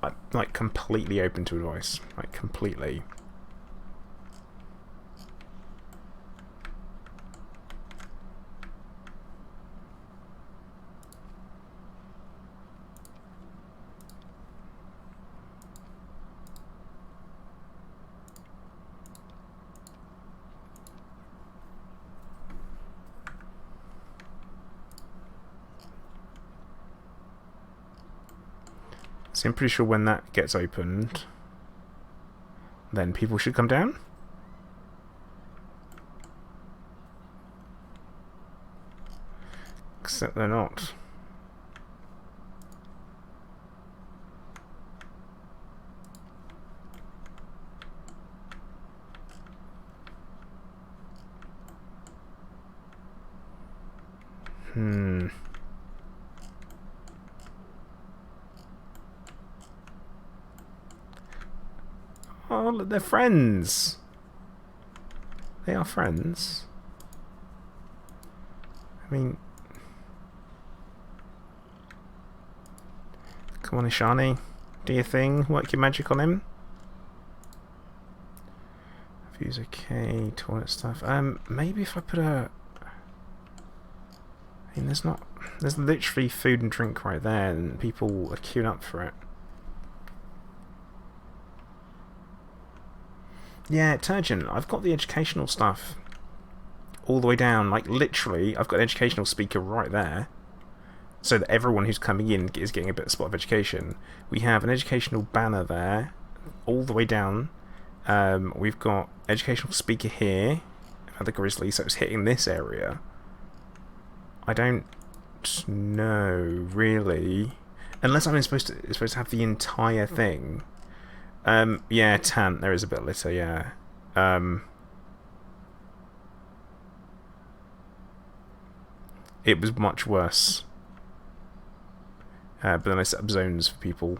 S1: I'm like completely open to advice. Like completely. So I'm pretty sure when that gets opened, then people should come down. Except they're not. Oh, look, they're friends. They are friends. I mean, come on, Ishani, do your thing. Work your magic on him. View's okay. Toilet stuff. Maybe if I put a. I mean, there's literally food and drink right there, and people are queuing up for it. Yeah, Turgeon, I've got the educational stuff all the way down. Like, literally, I've got an educational speaker right there. So that everyone who's coming in is getting a bit of spot of education. We have an educational banner there, all the way down. We've got educational speaker here, the grizzly, so it's hitting this area. I don't know, really. Unless I'm supposed to have the entire thing. Yeah, Tant, there is a bit of litter, yeah. It was much worse. But then I set up zones for people.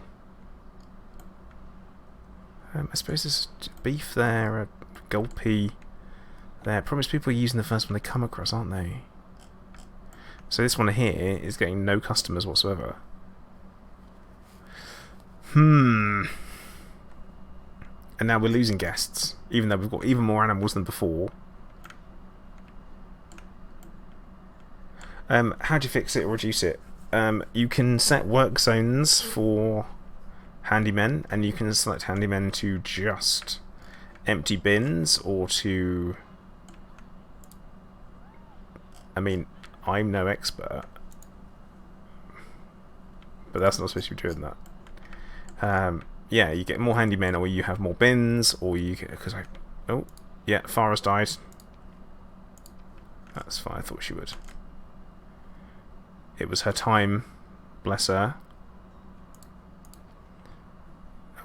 S1: I suppose there's beef there, a gulpy there. Promise people are using the first one they come across, aren't they? So this one here is getting no customers whatsoever. And now we're losing guests, even though we've got even more animals than before. How do you fix it or reduce it? You can set work zones for handymen, and you can select handymen to just empty bins or to... I mean, I'm no expert, but that's not supposed to be doing that. Yeah, you get more handymen, or you have more bins, or you get... Because I... Oh, yeah, Farah's died. That's fine, I thought she would. It was her time, bless her.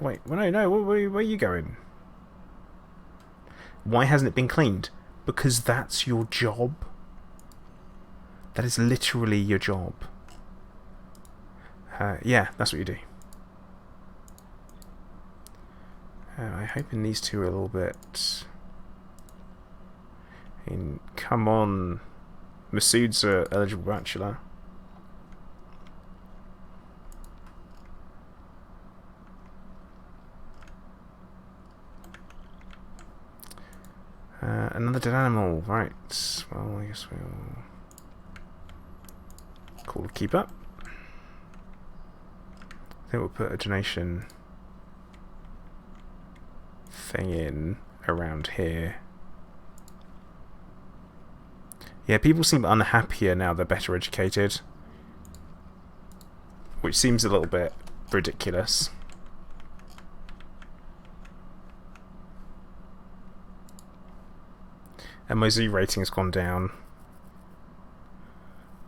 S1: Wait, well, no, where are you going? Why hasn't it been cleaned? Because that's your job. That is literally your job. Yeah, that's what you do. I'm hoping these two are a little bit... come on. Masood's an eligible bachelor. Another dead animal, right. Well, I guess we'll call a keeper. I think we'll put a donation thing in around here. Yeah, people seem unhappier now they're better educated, which seems a little bit ridiculous. And my zoo rating has gone down.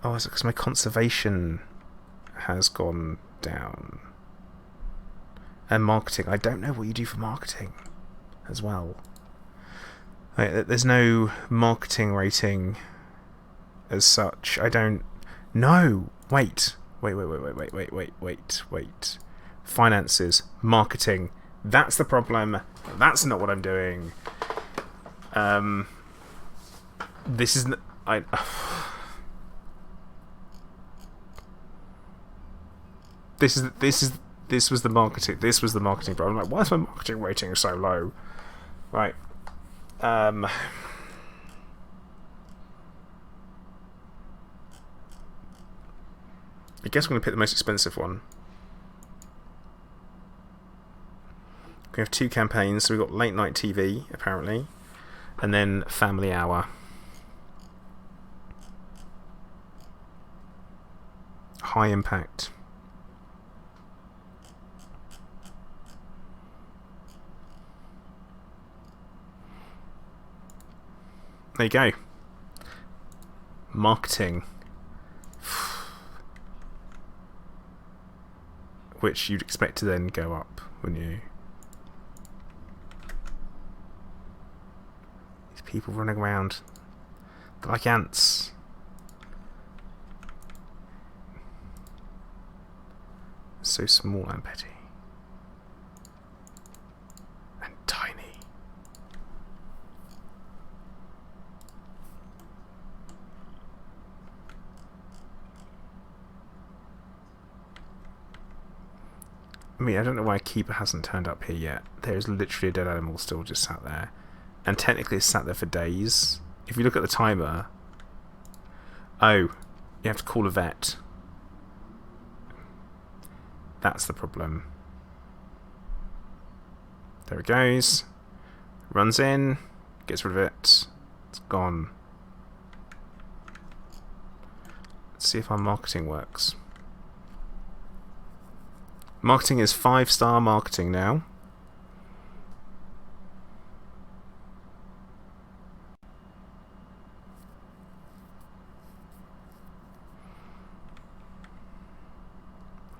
S1: Oh, is it because my conservation has gone down? And marketing. I don't know what you do for marketing as well. There's no marketing rating as such. I don't... No! Wait. Wait. Finances. Marketing. That's the problem. That's not what I'm doing. This is... This was the marketing. This was the marketing problem. I'm like, why is my marketing rating so low? Right. I guess I'm going to pick the most expensive one. We have 2 campaigns. So we've got late night TV, apparently, and then family hour. High impact. There you go. Marketing. Which you'd expect to then go up, wouldn't you? These people running around. They're like ants. So small and petty. And tiny. I mean, I don't know why a keeper hasn't turned up here yet. There's literally a dead animal still just sat there. And technically it's sat there for days. If you look at the timer... Oh, you have to call a vet. That's the problem. There it goes. runs in, gets rid of it, it's gone. Let's see if our marketing works. Marketing is 5-star marketing now.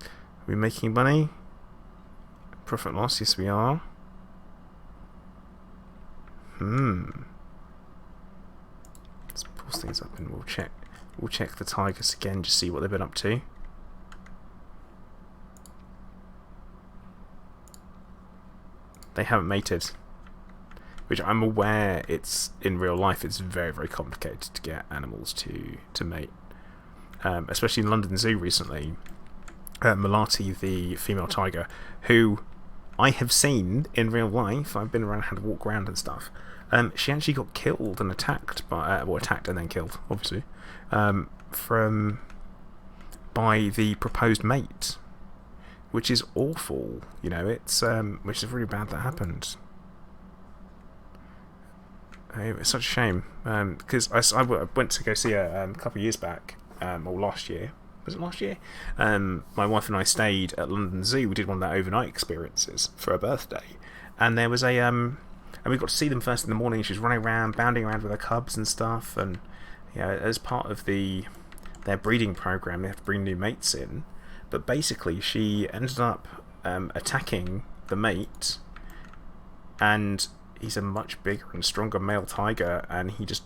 S1: Are we making money? Profit loss, yes we are. Let's pause things up and we'll check the tigers again, just see what they've been up to. They haven't mated, which I'm aware it's in real life it's very, very complicated to get animals to mate, especially in London Zoo recently. Malati, the female tiger, who I have seen in real life, I've been around, had to walk around and stuff. She actually got killed and attacked by, attacked and then killed, obviously, by the proposed mate, which is awful. You know, it's which is really bad that happened. It's such a shame, because I went to go see her a couple of years back, or last year. Was it last year? My wife and I stayed at London Zoo. We did one of their overnight experiences for her birthday, and there was and we got to see them first in the morning. She was running around, bounding around with her cubs and stuff, and as part of their breeding program, they have to bring new mates in. But basically, she ended up attacking the mate, and he's a much bigger and stronger male tiger, and he just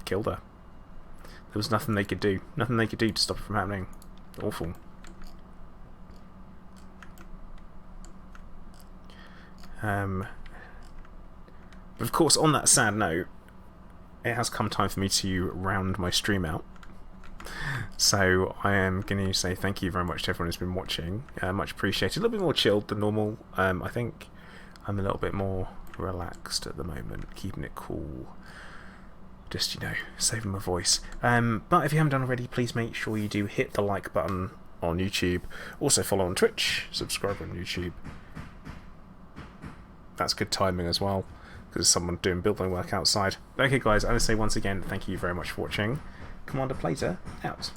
S1: killed her. There was nothing they could do. Nothing they could do to stop it from happening. Awful. But of course, on that sad note, it has come time for me to round my stream out. So I am going to say thank you very much to everyone who's been watching. Much appreciated. A little bit more chilled than normal. I think I'm a little bit more relaxed at the moment, keeping it cool. Just, saving my voice. But if you haven't done already, please make sure you do hit the like button on YouTube. Also follow on Twitch, subscribe on YouTube. That's good timing as well, because there's someone doing building work outside. Okay guys, I want to say once again, thank you very much for watching. Commander Plater, out.